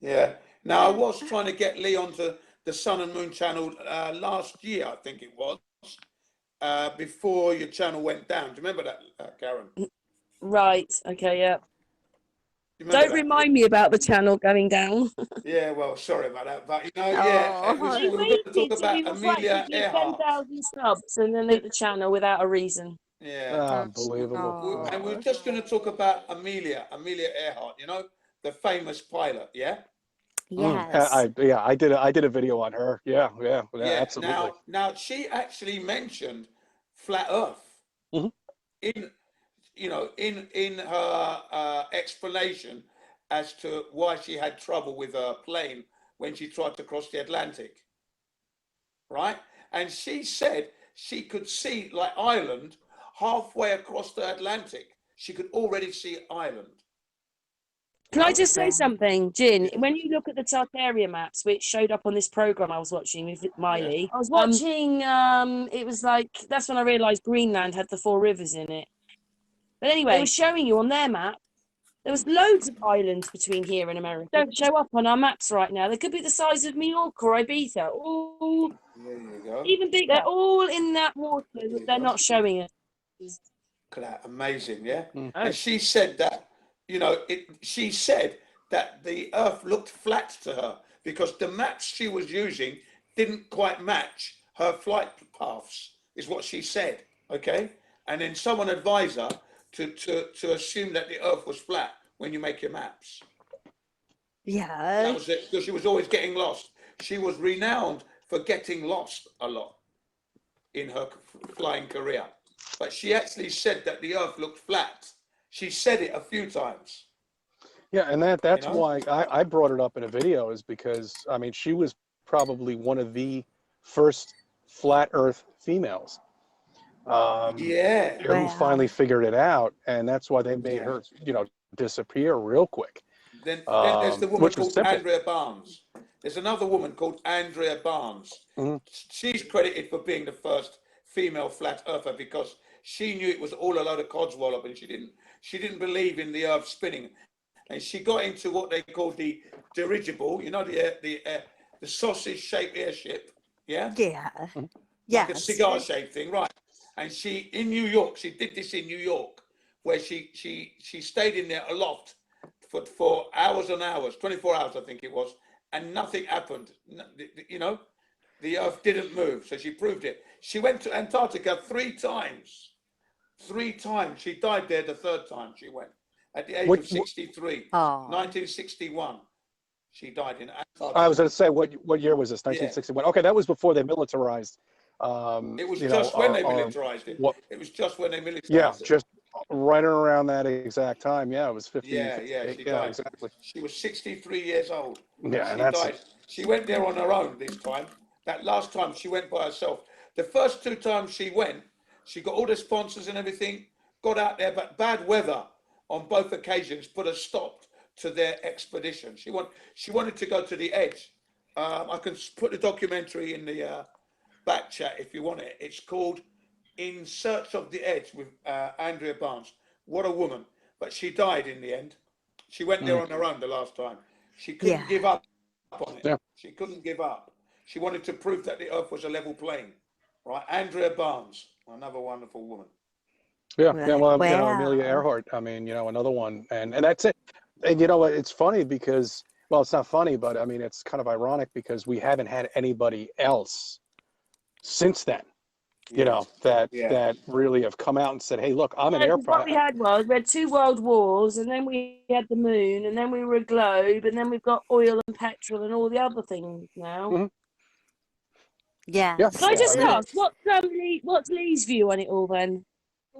B: Yeah. Now, I was trying to get Lee onto the Sun and Moon channel last year, I think it was, before your channel went down. Do you remember that, Karen?
A: Right. Okay. Yeah.
B: Do you remember
A: Don't
B: that?
A: remind me about the channel going down.
B: Yeah, well, sorry about that. But, you know, yeah,
C: Oh,
B: we were going to talk
A: Waited till we
B: about
A: were
B: Amelia
A: practically
B: Earhart.
A: 10,000 subs and then leave the channel without a reason.
B: Yeah.
D: Unbelievable.
B: And we
C: oh.
B: were just going to talk about Amelia Earhart, you know, the famous pilot, yeah?
C: Yes.
D: I did a video on her. Yeah,
B: Yeah.
D: absolutely.
B: Now she actually mentioned flat Earth
D: Mhm.
B: in, you know, in her explanation as to why she had trouble with her plane when she tried to cross the Atlantic, right? And she said she could see like Ireland halfway across the Atlantic. She could already see Ireland.
A: Can I just say
C: Wow.
A: something, Jin?
B: Yeah.
A: When you look at the Tartaria maps, which showed up on this program I was watching with Miley,
B: Yeah.
A: I was watching. It was like that's when I realised Greenland had the 4 rivers in it. But anyway, they were showing you on their map. There was loads of islands between here and America. Don't show up on our maps right now. They could be the size of Mallorca or Ibiza. All
B: There you go.
A: even big. They're all in that water
B: There
A: that
B: you
A: they're
B: go.
A: not showing us.
B: Look at that, amazing, yeah.
D: Mm.
B: And she said that, you know, she said that the Earth looked flat to her because the maps she was using didn't quite match her flight paths, is what she said. Okay, and then someone advised her to assume that the Earth was flat when you make your maps.
C: Yeah.
B: That was it, because she was always getting lost. She was renowned for getting lost a lot in her flying career. But she actually said that the Earth looked flat. She said it a few times.
D: Yeah, and that's
B: You know?
D: why I brought it up in a video, is because I mean she was probably one of the first flat Earth females.
B: Yeah.
D: Who
C: Wow.
D: finally figured it out, and that's why they made
B: Yeah.
D: her, disappear real quick.
B: Then there's the woman
D: Which was
B: called
D: simple.
B: Andrea Barnes. There's another woman called Andrea Barnes.
D: Mhm.
B: She's credited for being the first female flat earther because she knew it was all a load of codswallop, and she didn't believe in the Earth spinning, and she got into what they call the dirigible. You know, the sausage-shaped airship. Yeah.
C: Yeah.
D: Mhm.
B: Like a
C: Yes.
B: cigar-shaped thing, right? And she in New York, she did this in New York, where she stayed in there aloft for hours and hours, 24 hours, I think it was, and nothing happened. You know, the Earth didn't move, so she proved it. She went to Antarctica 3 times. 3 times. She died there the 3rd time she went at the age of 63,
C: Oh.
B: 1961. She died in Antarctica.
D: I was going to say, what year was this?
B: Yeah.
D: 1961. Okay, that was before they militarized.
B: It was
D: You know,
B: just when they
D: our
B: militarized it.
D: what?
B: It was just when they
D: Yeah,
B: militarized it.
D: just right around that exact time. Yeah, it was 50.
B: Yeah,
D: 58.
B: she
D: Yeah,
B: died.
D: exactly.
B: She was 63 years old.
D: Yeah,
B: She
D: and that's
B: died. She went there on her own this time. That last time she went by herself. The first 2 times she went, she got all the sponsors and everything, got out there, but bad weather on both occasions put a stop to their expedition. She wanted to go to the edge. I can put the documentary in the back chat if you want it. It's called In Search of the Edge with Andrea Barnes. What a woman. But she died in the end. She went there on her own the last time. She couldn't
C: Yeah.
B: give up on it.
D: Yeah.
B: She couldn't give up. She wanted to prove that the Earth was a level plane. Right? Andrea Barnes, another wonderful woman.
D: Yeah, well, Amelia
C: Wow.
D: Earhart. I mean, another one, and that's it. And it's funny because, well, it's not funny, but I mean, it's kind of ironic because we haven't had anybody else since then.
B: Yeah.
D: That really have come out and said, "Hey, look, I'm an
A: No, 'cause what we
D: aircraft."
A: had was we had 2 world wars, and then we had the moon, and then we were a globe, and then we've got oil and petrol and all the other things now.
D: Mhm.
C: Yes.
D: Yeah.
A: Can I just
B: I mean,
A: ask, what's Lee's view on it all then?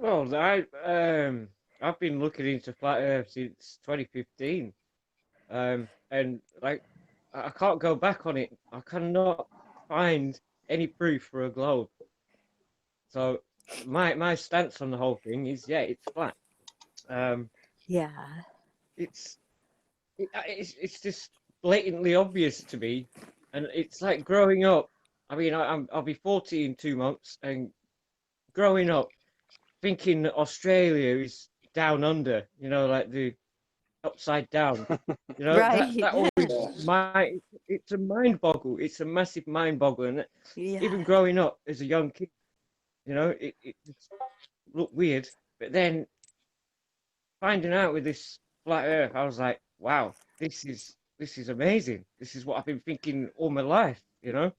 E: Well, I've been looking into flat Earth since 2015, and like I can't go back on it. I cannot find any proof for a globe. So my stance on the whole thing is, yeah, it's flat. Um,
C: Yeah.
E: it's it's just blatantly obvious to me, and it's like growing up. I mean, I'll be 40 in 2 months, and growing up thinking that Australia is down under, like the upside down.
C: Right.
E: That always
B: Yeah.
E: it's a mind boggle. It's a massive mind boggle, and
C: Yeah.
E: even growing up as a young kid, it just looked weird. But then finding out with this flat Earth, I was like, wow, this is amazing. This is what I've been thinking all my life.
C: Well,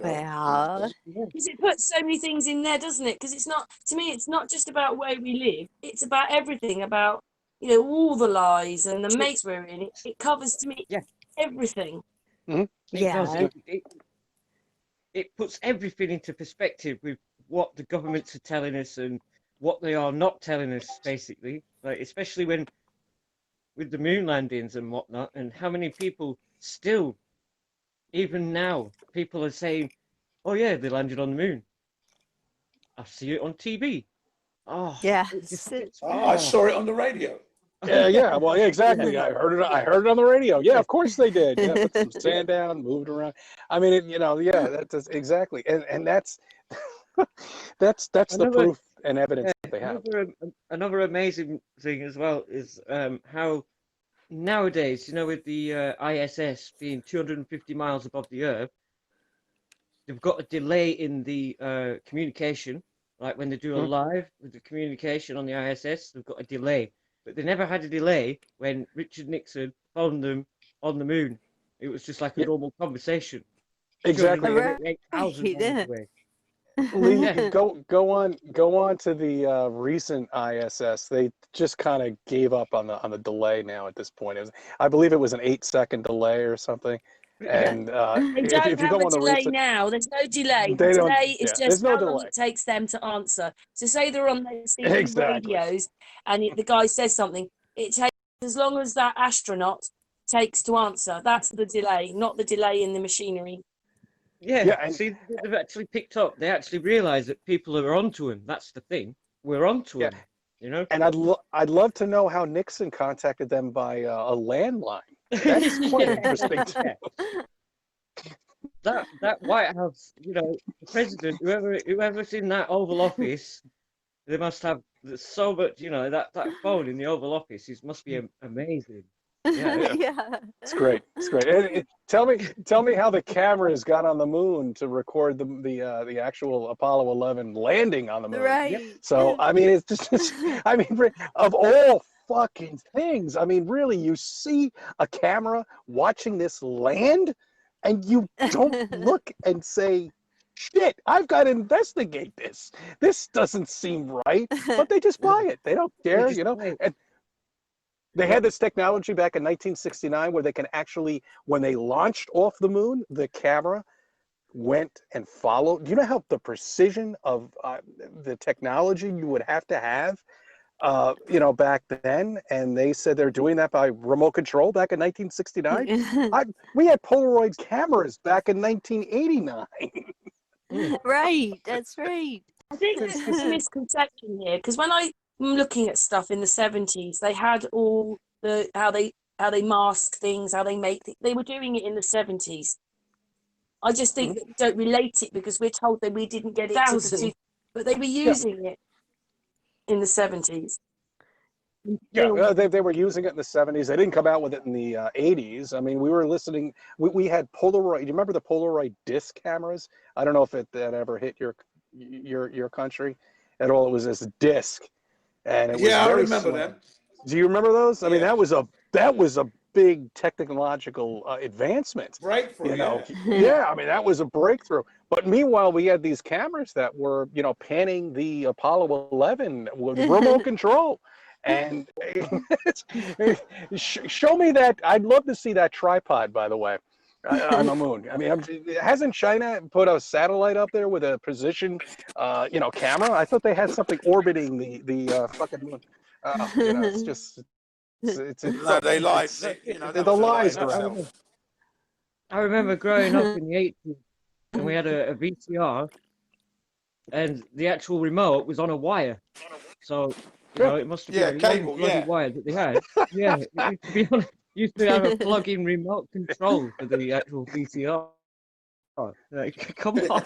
E: Yeah.
A: Because it puts so many things in there, doesn't it? Because it's not, to me, it's not just about where we live. It's about everything, about, all the lies and the mates we're in. It covers, to me,
E: Yeah.
A: everything.
E: It does.
C: yeah.
E: It puts everything into perspective with what the governments are telling us and what they are not telling us, basically. Like, especially when with the moon landings and whatnot, and how many people still, even now, people are saying, "Oh yeah, they landed on the moon. I see it on TV." Oh, it just
C: Yes.
E: gets.
B: I saw it on the radio.
D: Yeah, well, yeah, exactly.
E: Yeah,
D: I heard it on the radio. Yeah,
E: yeah.
D: of course they did. Yeah, put some sand down, moved around. I mean, yeah, that's exactly, and that's that's the
E: Another,
D: proof and evidence
E: yeah,
D: that they have.
E: another amazing thing as well is how nowadays, with the ISS being 250 miles above the Earth, they've got a delay in the communication. Like when they do a
D: Mhm.
E: live with the communication on the ISS, they've got a delay. But they never had a delay when Richard Nixon phoned them on the moon. It was just like a
D: Yeah,
E: normal conversation,
D: exactly. And
E: 288,000 miles away.
D: Lee,
E: Yeah,
D: go on to the recent ISS. They just kind of gave up on the delay now at this point. I believe it was an 8-second delay or something.
E: yeah,
D: And
A: They
D: if
A: don't
D: you
A: have
D: go
A: a
D: on the
A: delay
D: recent,
A: now. There's no delay. The
D: they don't.
A: delay is
D: Yeah, there's
A: just
D: no
A: how long
D: delay.
A: it takes them to answer. So say they're on their CB
D: Exactly.
A: radios and the guy says something, it takes as long as that astronaut takes to answer. That's the delay, not the delay in the machinery.
E: yeah.
D: Yeah, and
E: See, they've actually picked up. They actually realise that people are onto them. That's the thing. We're onto
D: yeah,
E: them. You know.
D: and I'd love to know how Nixon contacted them by a landline. That's quite
E: Yeah,
D: interesting too.
E: yeah. That White House, the president, whoever's in that Oval Office, they must have so much, that phone in the Oval Office must be amazing. Yeah,
D: Yeah.
C: yeah.
D: It's great. It's great. Tell me how the cameras got on the moon to record the actual Apollo 11 landing on the moon.
E: yeah,
C: Right.
D: So I mean, it's just I mean, of all fucking things, I mean, really, you see a camera watching this land, and you don't look and say, "Shit, I've got to investigate this. This doesn't seem right." But they just buy it. They don't
E: they
D: care,
E: just play.
D: And they
E: Yeah,
D: had this technology back in 1969 where they can actually, when they launched off the moon, the camera went and followed. Do you know how the precision of the technology you would have to have, back then? And they said they're doing that by remote control back in 1969. We had Polaroid cameras back in 1989.
C: Right. That's right.
A: I think there's a misconception here because when I'm looking at stuff in the 70s, they had all the how they mask things, how they make they were doing it in the 70s. I just think that we don't relate it because we're told that we didn't get it thousands, but they were
D: Yeah,
A: using it in the 70s.
D: yeah, they were using it in the 70s. They didn't come out with it in the 80s. I mean, we were listening. We had Polaroid. You remember the Polaroid disc cameras? I don't know if that ever hit your country at all. It was this disc, and it was
B: Yeah, I
D: very
B: remember
D: small.
B: them.
D: Do you remember those? I mean,
B: Yeah.
D: that was a big technological advancement.
B: Breakthrough, yeah.
D: Yeah, I mean, that was a breakthrough. But meanwhile, we had these cameras that were, panning the Apollo 11 with remote control. And show me that. I'd love to see that tripod, by the way. on the moon. I mean, hasn't China put a satellite up there with a position, camera? I thought they had something orbiting the fucking moon. It's just
B: No, they lied. That
D: the
B: was a lie
D: lies
B: in
D: around.
B: itself.
E: I remember growing up in the 80s, and we had a VCR, and the actual remote was on a wire. So, it must have
B: Yeah,
E: been a long
B: cable,
E: bloody
B: yeah.
E: wire that they had. Yeah, it used to be on, used to have a plug-in remote control for the actual VCR. Like, come on.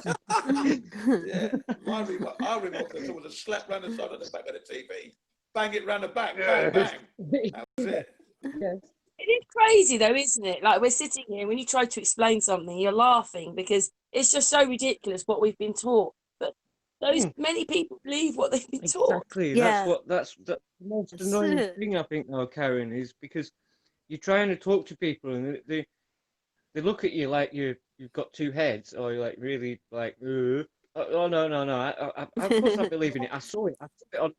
B: Yeah, our remote control was a slap round the side of the back of the TV. Bang it round the back, bang, bang. That was it.
E: Yes.
A: It is crazy though, isn't it? Like we're sitting here, when you try to explain something, you're laughing because it's just so ridiculous what we've been taught. But those many people believe what they've been taught.
E: Exactly.
C: Yeah.
E: That's the most annoying thing, I think, though, Karen, is because you're trying to talk to people and they look at you like you've got two heads, or you're like really like, oh no, of course I believe in it. I saw it.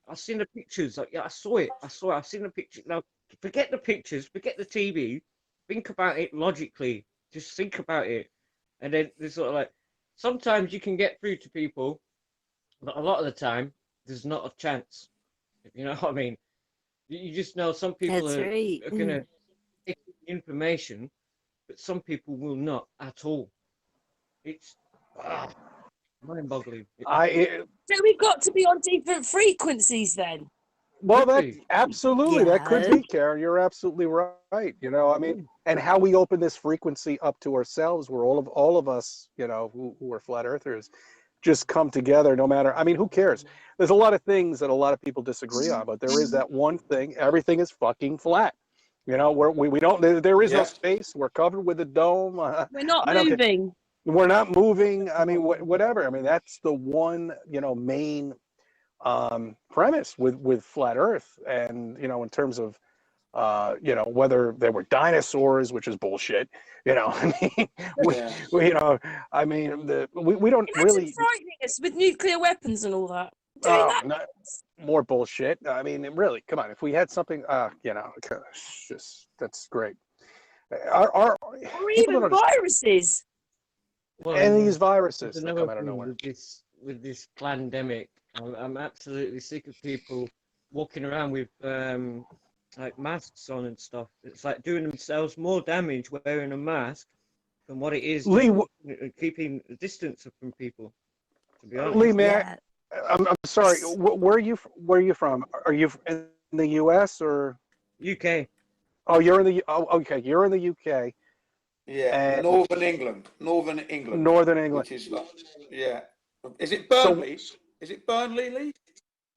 E: I've seen the pictures. Like, yeah, I saw it. I've seen the picture. Now forget the pictures. Forget the TV. Think about it logically. Just think about it, and then there's sort of like sometimes you can get through to people, but a lot of the time there's not a chance. You know what I mean? You just know some people
C: That's right.
E: are gonna take information, but some people will not at all. It's mind-boggling.
A: So we've got to be on different frequencies then.
D: Well,
E: Could
D: that
E: be.
D: absolutely, that could
C: Yeah.
D: be, Karen. You're absolutely right. I mean, and how we open this frequency up to ourselves, where all of us, who are flat earthers, just come together. No matter, I mean, who cares? There's a lot of things that a lot of people disagree on, but there is that one thing: everything is fucking flat. We don't. There is no
B: Yeah.
D: space. We're covered with a dome.
A: We're not
D: I don't care.
A: moving.
D: We're not moving. I mean, whatever. I mean, that's the one, main premise with flat Earth, and in terms of whether there were dinosaurs, which is bullshit. I mean,
B: Yeah.
D: I mean, we don't
A: Imagine
D: really.
A: frightening us with nuclear weapons and all that. Doing that.
D: No, more bullshit. I mean, really, come on. If we had something, just that's great. Our
A: Or
D: people don't
A: even
D: understand.
A: viruses.
E: Well,
D: And these
E: there's
D: viruses that
E: another
D: come out of
E: thing
D: nowhere.
E: with this pandemic. I'm absolutely sick of people walking around with like masks on and stuff. It's like doing themselves more damage wearing a mask than what it is
D: Lee,
E: just keeping a distance from people. To be honest.
D: Lee, may
C: Yeah.
D: I'm sorry. Where are you from? Are you in the U.S. or?
E: UK.
D: Oh, you're in the. Oh, okay. You're in the UK
B: Yeah.
D: and
B: Northern England,
D: Northern England.
B: which is like, yeah. Is it
D: So,
B: Burnley? Is it Burnley, Lee?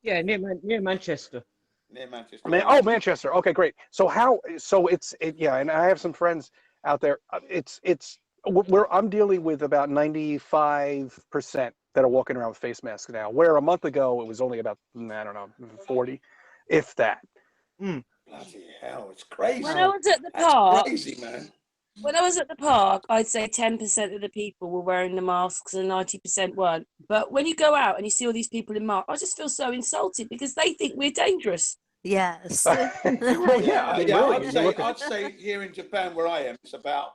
E: Yeah, near Manchester.
B: Near Manchester.
D: Manchester. Okay, great. So how? So yeah. And I have some friends out there. I'm dealing with about 95% that are walking around with face masks now. Where a month ago it was only about, I don't know, 40, if that.
B: Bloody hell, it's crazy.
A: When I was at the
B: That's
A: park,
B: crazy, man.
A: when I was at the park, I'd say 10% of the people were wearing the masks and 90% weren't. But when you go out and you see all these people in masks, I just feel so insulted because they think we're dangerous.
C: Yes.
D: Well, yeah. I mean, really,
B: I'd say here in Japan where I am, it's about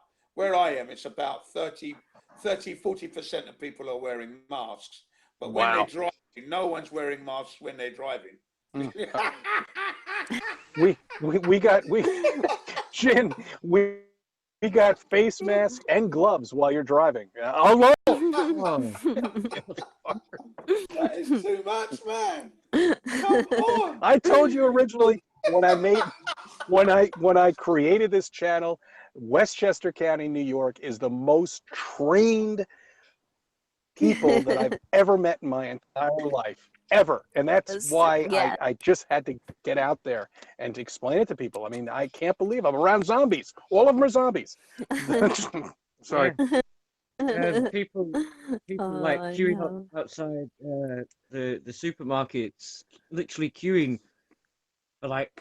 B: 30, 40% of people are wearing masks. But when they're driving, no one's wearing masks when they're driving.
D: Jin, we got face masks and gloves while you're driving. Alone.
E: Oh.
B: That is too much, man. Come on.
D: I told you originally when I created this channel, Westchester County, New York is the most trained people that I've ever met in my entire life. Ever. And that's why I just had to get out there and to explain it to people. I mean, I can't believe I'm around zombies. All of them are zombies. Sorry.
E: People like queuing up outside the supermarkets, literally queuing for like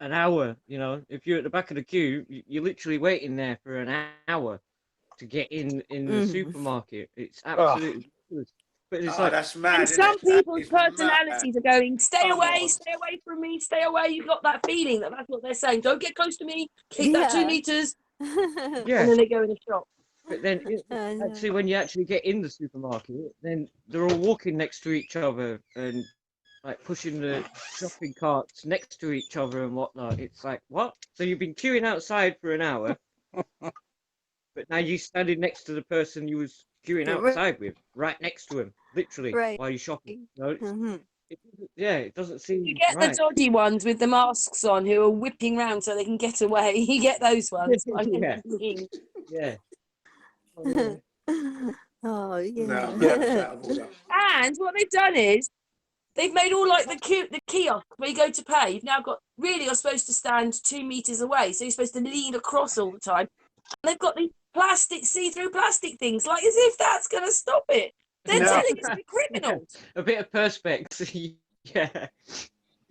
E: an hour. If you're at the back of the queue, you're literally waiting there for an hour to get in the supermarket. It's absolutely ridiculous. But it's
B: that's mad.
A: And some people's personalities are going, stay away from me, stay away. You got that feeling that's what they're saying. Don't get close to me. Keep that 2 meters.
E: Yeah.
A: And then they go in the shop.
E: But then actually, when you actually get in the supermarket, then they're all walking next to each other and like pushing the shopping carts next to each other and whatnot. It's like, what? So you've been queuing outside for an hour, but now you're standing next to the person you was queuing outside with, right next to him, literally,
C: Right.
E: while you're shopping. No,
C: Mhm.
E: it doesn't seem
A: You get
E: right.
A: the dodgy ones with the masks on who are whipping round so they can get away. You get those ones. I know
E: Yeah.
A: what you mean.
E: Yeah. Oh, yeah.
C: Oh,
B: No,
C: yeah.
B: that's out of order.
A: And what they've done is they've made all like the kiosk where you go to pay. You've now got you're supposed to stand 2 meters away, so you're supposed to lean across all the time. And they've got these see-through plastic things, like as if that's going to stop it. They're
D: No.
A: telling us we're criminals.
E: A bit of perspex. Yeah.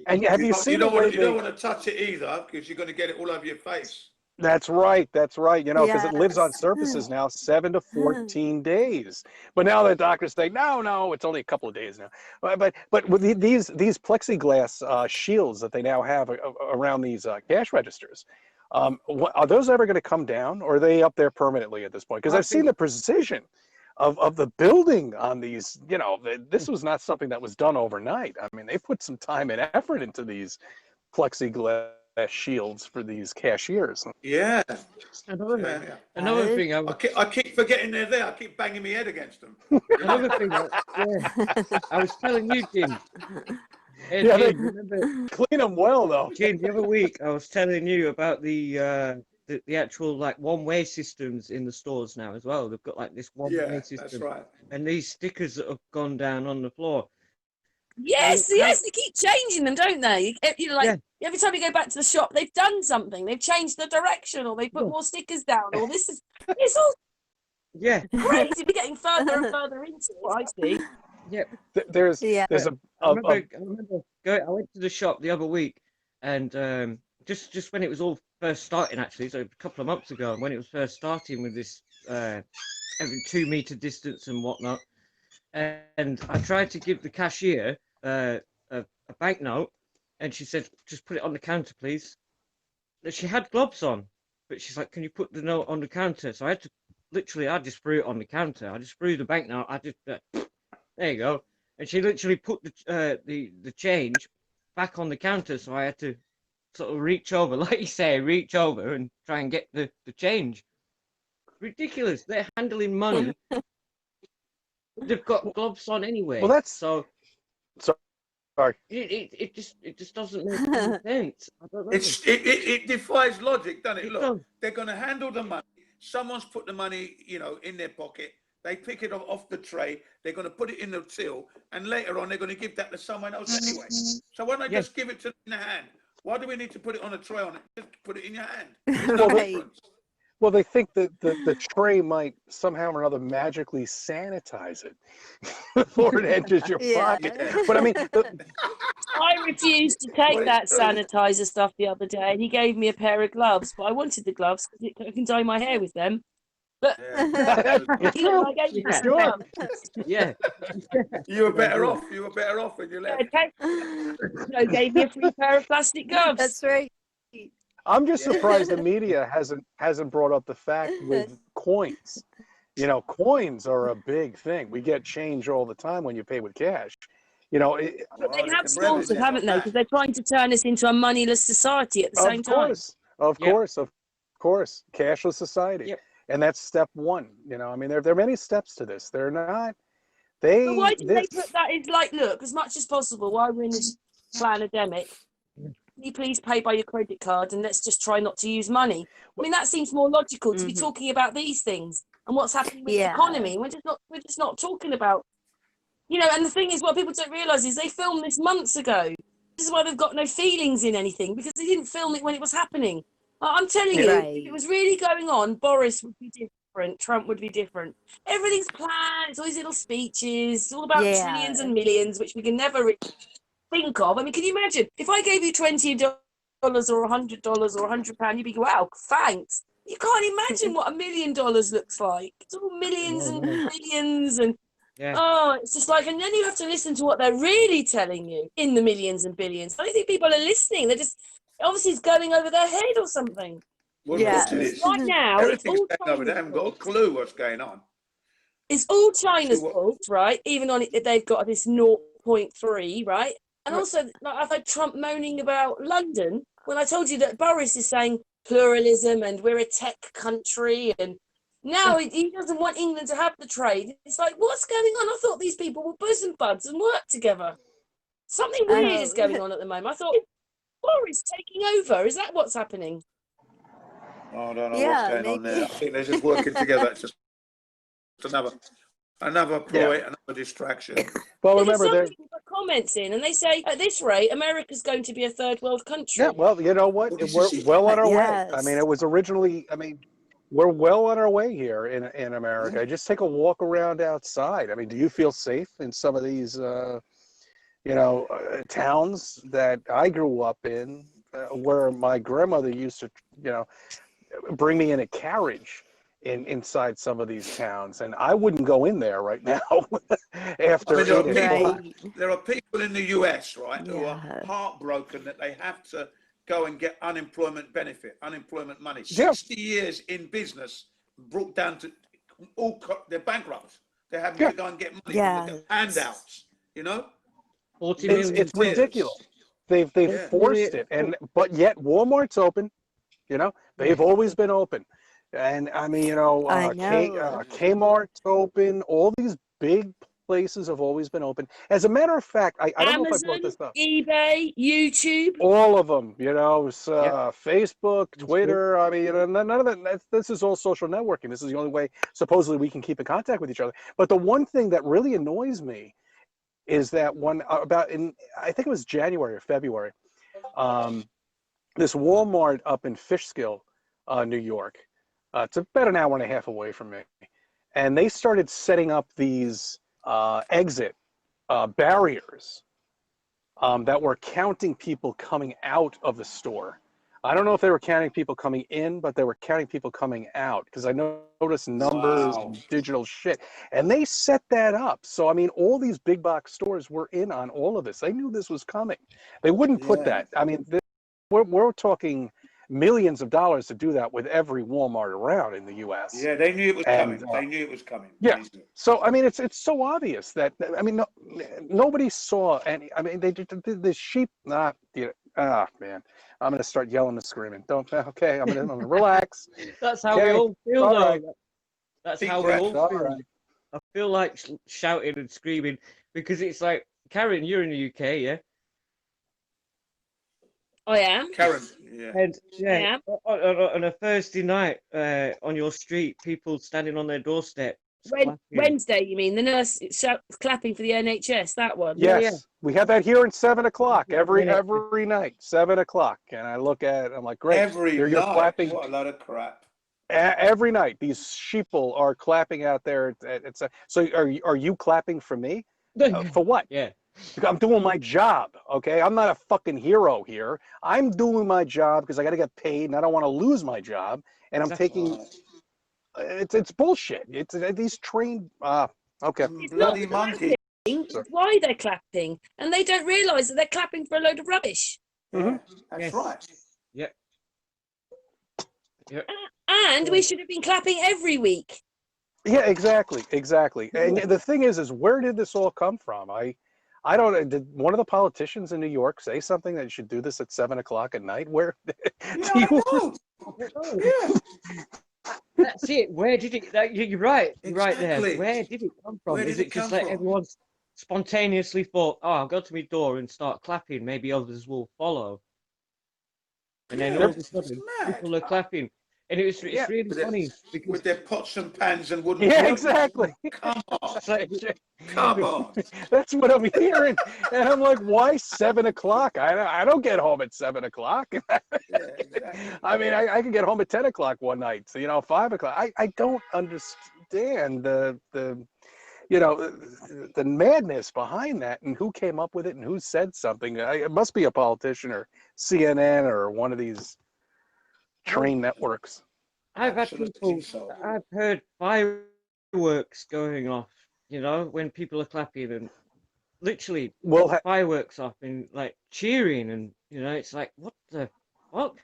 D: And have you seen the way
B: you don't want to touch it either because you're going to get it all over your face.
D: That's right. That's right. You know, because it lives on
C: Yes.
D: surfaces now 7 to 14 days. But now the doctors say, no, it's only a couple of days now. But with these plexiglass shields that they now have around these cash registers, are those ever going to come down, or are they up there permanently at this point? Because I've seen the precision of the building on these. You know, this was not something that was done overnight. I mean, they put some time and effort into these plexiglass shields for these cashiers.
B: Yeah.
E: Another thing,
B: I keep forgetting they're there. I keep banging my head against them.
E: another thing, I was telling you, Jin.
D: Yeah, they
E: remember,
D: clean them well, though.
E: Jin, the other week I was telling you about the actual like one-way systems in the stores now as well. They've got like this one-way system,
B: that's right.
E: and these stickers that have gone down on the floor.
A: Yes, they keep changing them, don't they? You know, like every time you go back to the shop, they've done something. They've changed the direction, or they put more stickers down, or it's all crazy. We're getting further and further into what I see.
E: Yeah,
D: there's
E: I went to the shop the other week, and just when it was all first starting, actually, so a couple of months ago, when it was first starting with this every 2 meter distance and whatnot, and I tried to give the cashier a banknote, and she said, "Just put it on the counter, please." She had gloves on, but she's like, "Can you put the note on the counter?" So I had to I just threw it on the counter. I just threw the banknote. There you go. And she literally put the change back on the counter, so I had to sort of reach over, like you say, and try and get the change. Ridiculous. They're handling money. They've got gloves on anyway.
D: Well, that's
E: so.
D: Sorry.
E: It just doesn't make any sense. I don't know.
B: It defies logic, doesn't it? Look,
E: does.
B: they're going to handle the money. Someone's put the money, in their pocket. They pick it off the tray. They're going to put it in the till, and later on they're going to give that to someone else anyway. So why don't I just give it to them in the hand? Why do we need to put it on a tray on it? Just put it in your hand. There's no difference.
D: Well, they think that the tray might somehow or another magically sanitize it before it enters your pocket. But I mean,
A: I refused to take that sanitizer stuff the other day, and he gave me a pair of gloves. But I wanted the gloves because I can dye my hair with them. But
B: you were better off. You were better off when you left.
A: Gave me a free pair of plastic gloves.
C: That's right.
D: I'm just surprised the media hasn't brought up the fact with coins. You know, coins are a big thing. We get change all the time when you pay with cash. You know,
A: but they have sponsored, haven't they? Because they're trying to turn us into a moneyless society at the same time.
D: Of course, cashless society.
E: Yep.
D: And that's step one. You know, I mean, there are many steps to this. They're not. But
A: why do they put that in? Like, look, as much as possible, while we're in this pandemic, can you please pay by your credit card and let's just try not to use money? I mean, that seems more logical to be talking about these things and what's happening with the economy. We're just not talking about, and the thing is, what people don't realise is they filmed this months ago. This is why they've got no feelings in anything, because they didn't film it when it was happening. I'm telling you, if it was really going on, Boris would be different, Trump would be different. Everything's planned, it's always little speeches, it's all about trillions and millions, which we can never really think of. I mean, can you imagine if I gave you $20 or $100 or £100, you'd be, wow, thanks. You can't imagine what $1 million looks like. It's all millions and billions and it's just like, and then you have to listen to what they're really telling you in the millions and billions. I don't think people are listening. They're just, obviously it's going over their head or something.
B: Well, of course it is.
A: Right now, it's
B: Everything's
A: all
B: going over. They
A: China's
B: haven't got a
A: fault.
B: clue what's going on.
A: It's all
B: See
A: China's
B: what?
A: fault, right? Even on it, they've got this 0.3, right? And
C: Right.
A: also, like, I've had Trump moaning about London when I told you that Boris is saying pluralism and we're a tech country, and now he doesn't want England to have the trade. It's like, what's going on? I thought these people were bosom buds and work together. Something
C: I
A: weird is going
C: know.
A: on at the moment. I thought, Boris taking over. Is that what's happening?
B: Oh, I don't know what's
C: Yeah,
B: going on there. I
C: maybe.
B: think they're just working together. It's just another ploy, another distraction.
D: Well,
A: Because
D: remember
A: some
D: there.
A: people put comments in and they say, at this rate, America's going to be a third world country.
D: Yeah, well, you know what?
B: Well, this
D: We're
B: is it.
D: well on our way. I mean,
C: Yes.
D: it was originally. I mean, we're well on our way here in America.
B: Yeah.
D: Just take a walk around outside. I mean, do you feel safe in some of these, towns that I grew up in, where my grandmother used to, bring me in a carriage inside some of these towns, and I wouldn't go in there right now
B: I
D: after
B: mean, there are
D: 8
B: people.
D: o'clock.
C: Right.
B: There are people in the US, right, who are
C: Yeah.
B: heartbroken that they have to go and get unemployment benefit, unemployment money.
D: Yeah.
B: 60 years in business brought down to they're bankrupt. They're having
D: Yeah.
B: to go and get money from the
C: Yes.
B: handouts. You know,
E: 40
D: It's
E: million
D: it's ridiculous. They've
B: Yeah.
D: forced it, but yet Walmart's open. They've always been open, and I mean,
C: I know.
D: Kmart's open. All these big places have always been open. As a matter of fact, I don't know if I brought
A: Amazon,
D: this up.
A: eBay, YouTube.
D: All of them, Facebook,
E: That's
D: Twitter. I mean, none of that. This is all social networking. This is the only way, supposedly, we can keep in contact with each other. But the one thing that really annoys me is that I think it was January or February, this Walmart up in Fishkill, New York. It's about an hour and a half away from me, and they started setting up these exit barriers that were counting people coming out of the store. I don't know if they were counting people coming in, but they were counting people coming out, because I noticed numbers,
B: Wow.
D: digital shit, and they set that up. So I mean, all these big box stores were in on all of this. They knew this was coming. They wouldn't put
B: Yeah.
D: that. I mean, we're talking millions of dollars to do that with every Walmart around in the U.S.
B: Yeah, they knew it was
D: And
B: coming. They knew it was coming.
D: yeah.
B: They knew.
D: So I mean, it's so obvious that, I mean, nobody saw any. I mean, they did the sheep. Man, I'm gonna start yelling and screaming. Don't. Okay, I'm gonna relax.
E: That's how we
D: Okay,
E: all feel,
D: all
E: though.
D: right.
E: That's
B: Deep
E: how we
B: breath.
E: all
D: All
E: feel.
D: right.
E: I feel like shouting and screaming because it's like, Karen, you're in the UK, yeah?
A: I am.
B: Karen. Yeah.
E: And yeah,
A: Yeah.
E: on a Thursday night, on your street, people standing on their doorsteps, clapping.
A: Wednesday, you mean? The nurse clapping for the NHS, that one.
E: Yeah, yeah.
D: Yes, we have that here at 7 o'clock every
E: Yeah.
D: night, 7 o'clock, and I look at it, I'm like, great.
B: Every
D: You're
B: night.
D: clapping.
B: What a load of crap.
D: Every night. These sheeple are clapping out there. So are you clapping for me? For what?
E: Yeah.
D: I'm doing my job, okay? I'm not a fucking hero here. I'm doing my job because I got to get paid, and I don't want to lose my job. And I'm taking it's bullshit. It's these trained. Okay.
A: It's not
B: Bloody monkey.
A: clapping, it's why they're clapping. And they don't realise that they're clapping for a load of rubbish.
B: Yeah, that's
E: Yes.
B: right.
E: Yeah. Yeah.
A: And we should have been clapping every week.
D: Yeah, exactly. And the thing is where did this all come from? I don't. Did one of the politicians in New York say something that you should do this at 7 o'clock at night? Where?
B: Yeah, I know. Yeah.
E: That's it. Where did it? You're right. You're right there.
B: Exactly.
E: Where did it come from?
B: Where did
E: Is
B: it
E: it just
B: come
E: like
B: from?
E: everyone's spontaneously thought, "Oh, I'll go to my door and start clapping. Maybe others will follow." And then all of a sudden,
B: mad.
E: people are clapping, and it's really
B: With their-
E: funny because
B: With their pots and pans and wooden
D: Yeah,
B: floats.
D: exactly.
B: Come on.
E: it's like,
B: Come on.
D: That's what I'm hearing, and I'm like, why 7 o'clock? I don't get home at 7 o'clock.
B: Yeah, exactly.
D: I mean, I could get home at 10 o'clock one night. So 5 o'clock. I don't understand the madness behind that, and who came up with it, and who said something. It must be a politician or CNN or one of these train networks.
E: I've had
B: Absolutely
E: people.
B: so.
E: I've heard fireworks going off. When people are clapping and literally fireworks off and like cheering, and it's like, what the fuck?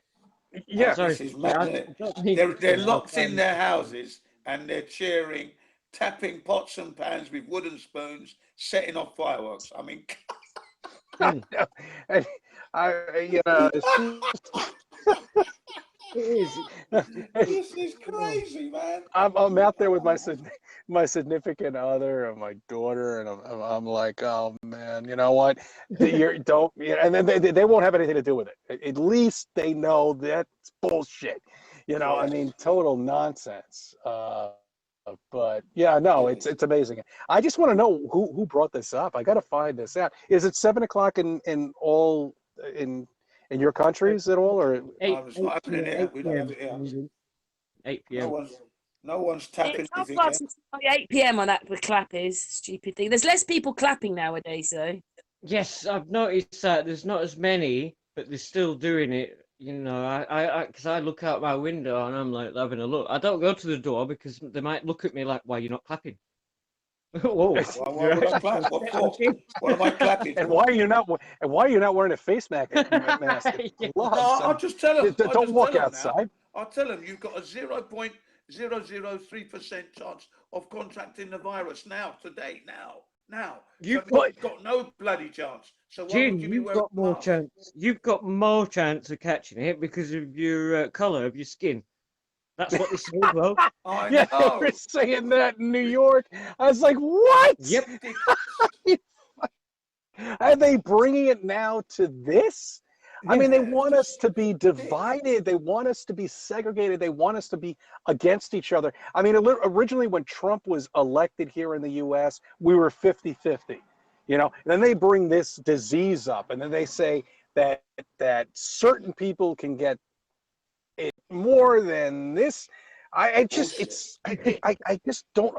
D: Yeah.
E: Sorry,
B: This is mad,
E: I
B: isn't it?
E: don't mean
B: They're
E: to
B: locked in
E: offend.
B: their houses and they're cheering, tapping pots and pans with wooden spoons, setting off fireworks. I mean,
E: Mm,
D: And it's
E: it is.
B: this is crazy, man.
D: I'm out there with my significant other and my daughter, and I'm like, oh man, you know what? You don't, and then they won't have anything to do with it. At least they know that's bullshit. I
B: Yeah,
D: mean, total nonsense. But yeah, no,
B: yeah.
D: it's amazing. I just want to know who brought this up. I got to find this out. Is it 7 o'clock in all in your countries at all, or?
B: It's not happening here.
E: 8
B: We don't have
E: p.m.
B: it here.
E: 8
B: No
E: p.m.
B: one's, no one's
A: It
B: tapping
A: felt
B: anything
A: like
B: here.
A: it's like 8 p.m. on that the clap is stupid thing. There's less people clapping nowadays though.
E: Yes, I've noticed that there's not as many, but they're still doing it. Because I look out my window and I'm like having a look. I don't go to the door because they might look at me like, "Why you're not clapping?" Whoa,
B: Why
E: you're
B: would I
E: actually
B: clap? What for?
E: okay.
B: What am I clapping
D: And
B: for?
D: why are you not? And why are you not wearing a face mask and
E: Yeah.
D: gloves?
B: No,
D: I
B: I'll
D: mean,
B: just tell them. I'll
D: don't
B: just tell
D: walk
B: them now.
D: outside.
B: I'll tell them you've got a 0.003% chance of contracting the virus now, today, now. So
E: You've got,
D: But
B: you've got no bloody chance. So why would
E: Jin,
B: you be
E: you've
B: wearing
E: got
B: a
E: more
B: mask?
E: chance. You've got more chance of catching it because of your color of your skin. That's what they say as well.
B: I
D: yeah, they were
B: know.
D: saying that in New York. I was like, what?
E: Yep.
D: Are they bringing it now to this? I
E: Yeah.
D: mean, they
B: Yeah,
D: want us
B: just
D: to be
B: thick.
D: divided. They want us to be segregated. They want us to be against each other. I mean, originally when Trump was elected here in the US, we were 50-50. Then they bring this disease up, and then they say that certain people can get it more than this. I just
B: Bullshit.
D: I just don't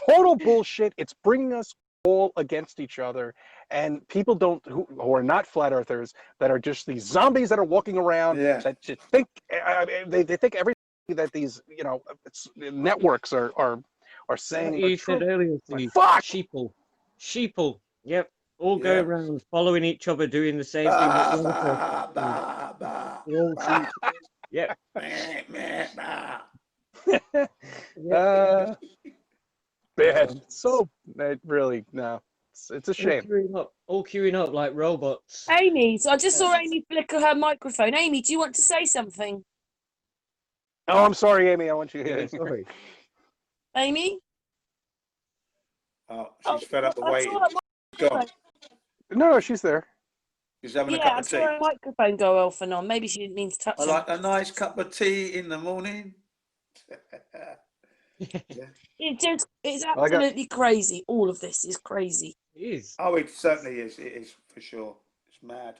D: total bullshit. It's bringing us all against each other, and people don't who are not flat earthers, that are just these zombies that are walking around,
B: Yeah.
D: that just think they think everything that these networks are
E: Like
D: saying are
E: you said
D: true.
E: earlier,
D: Like,
E: the
D: fuck.
E: sheeple. Yep. All go
B: Yeah.
E: around following each other, doing the same thing that
B: Bah,
E: the other person's
B: bah,
E: doing.
B: bah, bah,
E: They're all
B: bah.
E: sheep. Yep.
B: Meh, meh, bah.
E: Yep.
D: uh, bad.
E: So,
D: So it really no. It's a shame.
E: all queuing up like robots.
A: Amy, so I just
B: Yeah.
A: saw Amy flicker her microphone. Amy, do you want to say something?
D: Oh, I'm sorry, Amy. I want you
E: Yeah,
D: to.
E: sorry.
A: Amy?
B: Oh,
A: Oh,
B: she's fed up of
A: I saw
B: waiting.
A: her
B: Go.
A: microphone.
D: No, she's there.
B: She's having a
A: Yeah,
B: cup
A: I
B: of
A: saw
B: tea.
A: her microphone go off and on. Maybe she didn't mean to touch
B: I
A: him.
B: like a nice cup of tea in the morning. Yeah.
A: It's
D: I got.
A: absolutely crazy. All of this is crazy.
E: It is.
B: Oh, it certainly is. It is for sure. It's mad.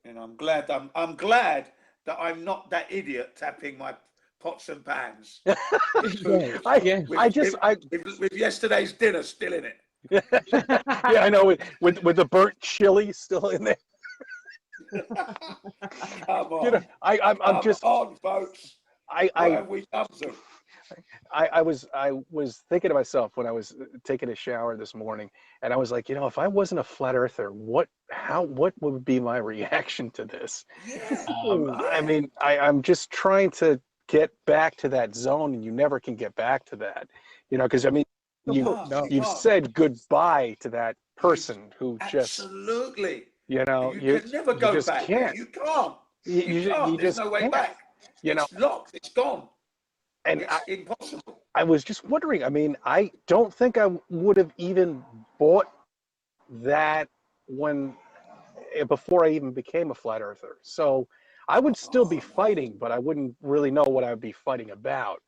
B: I'm glad. I'm glad that I'm not that idiot tapping my pots and pans with food,
E: Yeah.
D: I
E: Yeah.
B: with,
D: I just I
B: with yesterday's dinner still in it.
D: yeah, I know, with the burnt chili still in there.
B: Come on,
D: I'm
B: come
D: just
B: on, folks.
D: I
B: What
D: I
B: have we come to?
D: I was thinking to myself when I was taking a shower this morning, and I was like, if I wasn't a flat earther, what would be my reaction to this?
B: Yeah,
D: I
B: yeah.
D: mean, I'm just trying to get back to that zone, and you never can get back to that, because I mean,
B: You
E: No,
B: can't.
E: no.
B: You
D: you've
B: can't.
D: said goodbye to that
B: You
D: person who just,
B: absolutely. You
D: you
B: can never
D: you
B: go
D: just
B: back there.
D: can't.
B: You can't. You
D: You
B: can't. There's
D: just
B: no way
D: can't.
B: back.
D: You know,
B: It's locked. It's gone.
D: and
B: It's impossible.
D: I was just wondering. I mean, I don't think I would have even bought that when before I even became a flat earther. So I would still be
B: Oh no.
D: fighting, but I wouldn't really know what I would be fighting about.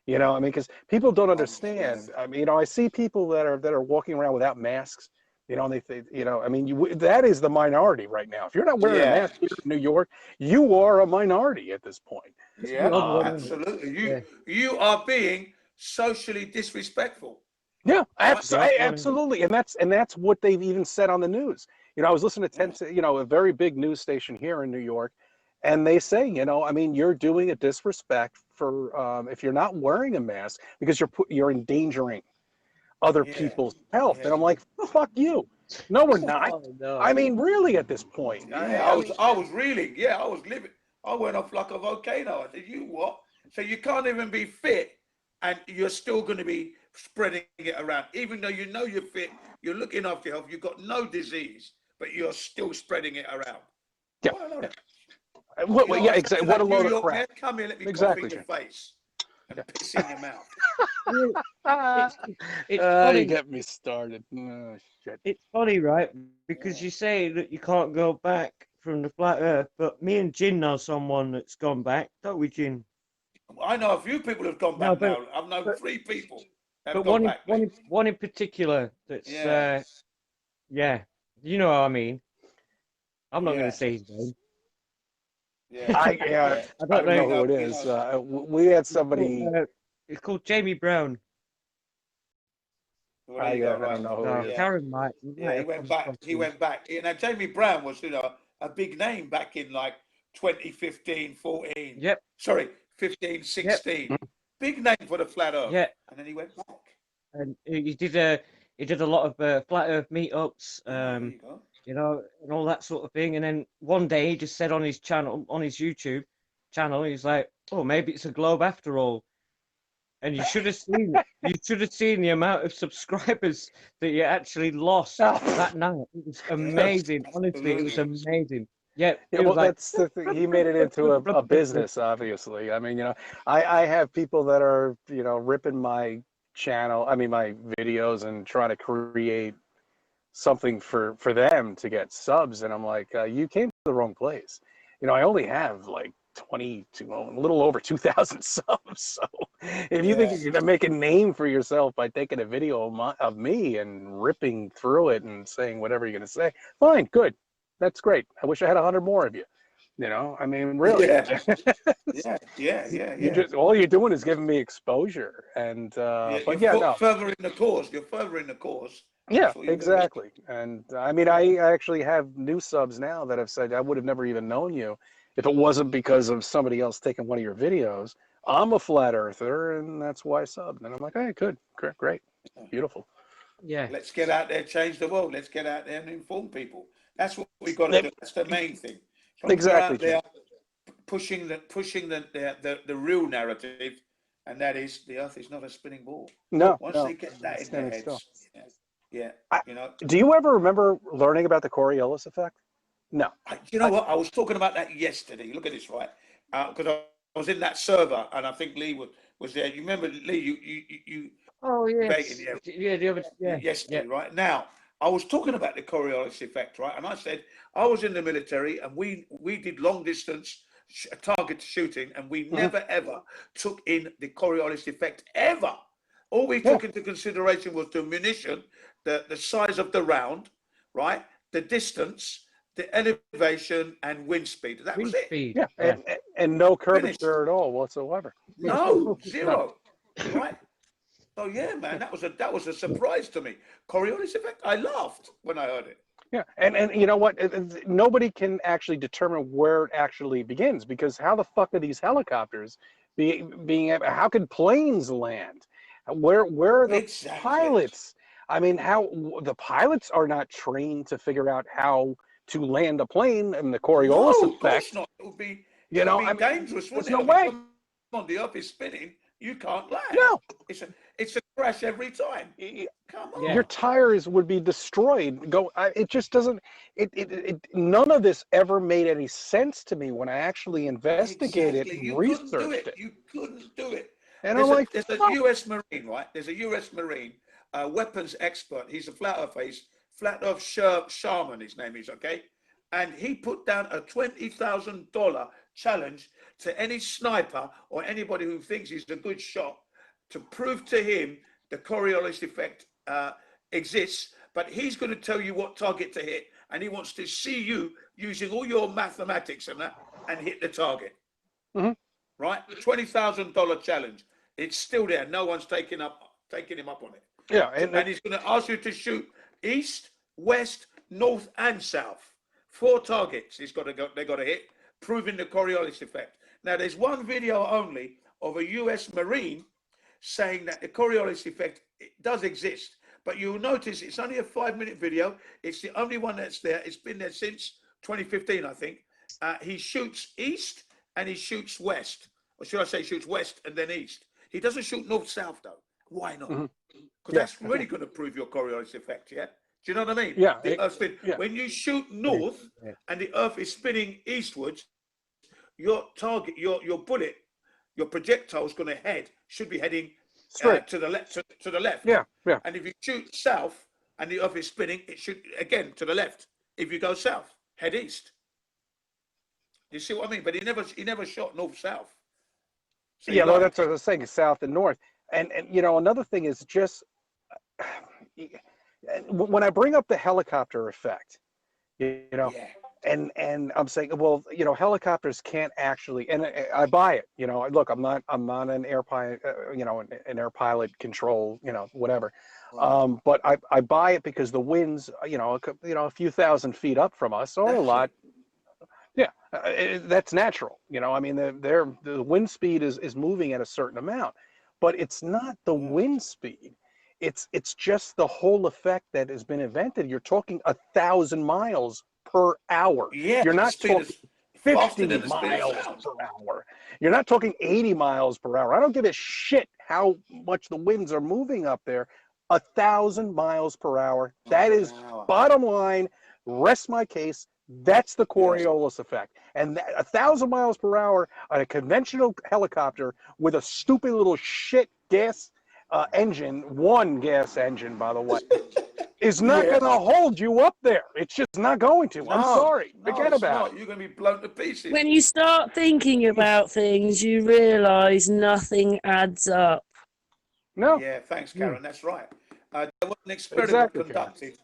D: I mean, because people don't
B: Oh yeah.
D: understand. I mean, I see people that are walking around without masks. And they think, I mean, that is the minority right now. If you're not wearing a
B: Yeah.
D: mask here in New York, you are a minority at this point.
E: It's the
B: Yeah.
E: odd one out.
B: Absolutely.
E: Yeah.
B: You are being socially disrespectful.
D: Yeah,
E: It's the odd one out.
D: absolutely, and that's what they've even said on the news. I was listening to
B: Yeah.
D: a very big news station here in New York, and they say, I mean, you're doing a disrespect for if you're not wearing a mask because you're endangering other
B: Yeah.
D: people's health,
B: Yeah.
D: and I'm like, fuck you. No, we're not.
E: Oh no.
D: I mean, really, at this point,
B: Yeah.
D: I mean,
B: I was reeling. Yeah. I was living. I went off like a volcano. I said, you what? So you can't even be fit and you're still going to be spreading it around. Even though you know you're fit, you're looking after your health, you've got no disease, but you're still spreading it around.
D: Yeah.
B: Well,
D: Yeah, exactly. What a load of crap.
B: Come here, let me
D: Exactly,
B: cough in your face and
D: Yeah.
B: piss in your mouth.
E: It's
D: You
E: funny.
D: get me started. Oh, shit.
E: It's funny, right? Because you say that you can't go back from the flat Earth, but me and Jin know someone that's gone back, don't we, Jin?
B: I know a few people have gone
E: No,
B: back now. I've known
E: but
B: 3 people that
E: but
B: have gone back.
E: one in particular that's
B: Yeah.
E: yeah, you know what I mean. I'm not going
B: Yeah.
E: to say his name.
B: Yeah.
D: I
E: don't
D: don't know
E: know.
D: who it is. We had somebody.
E: It's called Jamie Brown.
B: Well, there you go,
D: I
B: right.
D: don't know who
E: No,
D: he is.
E: Karen might.
B: Yeah, he went back. He went back. Now, Jamie Brown was, a big name back in like 2015, 14.
E: Yep.
B: Sorry, 15, 16. Big name for the flat Earth.
E: Yeah.
B: And then he went back.
E: And he did a lot of flat Earth meetups.
B: There you go.
E: And all that sort of thing. And then one day he just said on his channel, on his YouTube channel, he's like, "Oh, maybe it's a globe after all." And you should have seen the amount of subscribers that you actually lost that night. It was amazing. Honestly, it was amazing. Yeah,
D: Yeah, well, that's the thing. He made it into a business, obviously. I mean, I have people that are, ripping my channel, my videos and trying to create something for them to get subs. And I'm like, you came to the wrong place. I only have like a little over 2,000 subs. So if you think you're going to make a name for yourself by taking a video of me and ripping through it and saying whatever you're going to say, fine, good. That's great. I wish I had 100 more of you. Really.
B: Yeah.
D: All you're doing is giving me exposure. And
B: You're furthering the cause. You're furthering the cause.
D: Yeah, exactly. And I actually have new subs now that have said I would have never even known you if it wasn't because of somebody else taking one of your videos. I'm a flat earther, and that's why I subbed. And I'm like, hey, good, great, beautiful.
E: Yeah.
B: Let's get out there, change the world. Let's get out there and inform people. That's what we got to do. That's the main thing.
D: Exactly.
B: Out there pushing the real narrative, and that is the Earth is not a spinning ball.
D: No.
B: Once they get that in their heads,
D: Do you ever remember learning about the Coriolis effect? No.
B: You know what? I was talking about that yesterday. Look at this, right? Because I was in that server, and I think Lee was there. You remember, Lee? You.
E: Oh yes.
B: Yesterday, right? Now, I was talking about the Coriolis effect, right? And I said I was in the military, and we did long distance target shooting, and we never ever took in the Coriolis effect ever. All we took into consideration was the munition, the size of the round, right? The distance, the elevation, and wind speed. That was it.
D: Yeah. And no curvature at all whatsoever.
B: No, zero. Right? So yeah, man, that was a surprise to me. Coriolis effect. I laughed when I heard it.
D: Yeah, and you know what? Nobody can actually determine where it actually begins, because how the fuck are these helicopters being? How can planes land? Where are the pilots? How the pilots are not trained to figure out how to land a plane, and the Coriolis effect.
B: Of course not. It would be dangerous.
D: There's no way.
B: Come on, the Earth is spinning. You can't land.
D: No,
B: it's a crash every time. Come on.
D: Your tires would be destroyed. It just doesn't. None of this ever made any sense to me when I actually investigated and researched it.
B: You couldn't do it.
D: And I'm like,
B: there's a U.S. Marine, right? There's a U.S. Marine, weapons expert. He's a flat earth shaman. His name is, okay, and he put down a $20,000 challenge to any sniper or anybody who thinks he's a good shot to prove to him the Coriolis effect exists. But he's going to tell you what target to hit, and he wants to see you using all your mathematics and that and hit the target. Right? $20,000 challenge. It's still there. No one's taking him up on it.
D: Yeah,
B: and he's going to ask you to shoot east, west, north, and south. 4 targets. They got to hit, proving the Coriolis effect. Now, there's one video only of a U.S. Marine saying that the Coriolis effect does exist, but you'll notice it's only a 5-minute video. It's the only one that's there. It's been there since 2015, I think. He shoots east and he shoots west, or should I say shoots west and then east. He doesn't shoot north-south though. Why not? Because that's really going to prove your Coriolis effect, yeah? Do you know what I mean?
D: Yeah.
B: The Earth spin. When you shoot north and the Earth is spinning eastwards, your target, your bullet, your projectile is going to should be heading to the left. To the left.
D: Yeah. Yeah.
B: And if you shoot south and the Earth is spinning, it should again to the left. If you go south, head east. You see what I mean? But he never shot north-south. So
D: yeah, no, that's what I was saying, south and north. And you know, another thing is just when I bring up the helicopter effect, you know, and I'm saying, well, you know, helicopters can't actually, and I buy it. You know, look, I'm not an air pilot, you know, an air pilot control, you know, whatever. Right. But I buy it because the winds, you know, a few thousand feet up from us are a lot. Yeah, that's natural. You know, I mean, the wind speed is moving at a certain amount, but it's not the wind speed. It's just the whole effect that has been invented. You're talking 1,000 miles per hour.
B: Yeah,
D: you're not talking 50 miles per hour. You're not talking 80 miles per hour. I don't give a shit how much the winds are moving up there. 1,000 miles per hour. That is bottom line. Rest my case. That's the Coriolis effect. And 1,000 miles per hour on a conventional helicopter with a stupid little shit gas engine, one gas engine, by the way, is not going to hold you up there. It's just not going to. I'm sorry. Forget about it.
B: You're going to be blown to pieces.
A: When you start thinking about things, you realise nothing adds up.
D: No.
B: Yeah, thanks, Karen. That's right. There was an experiment conducted.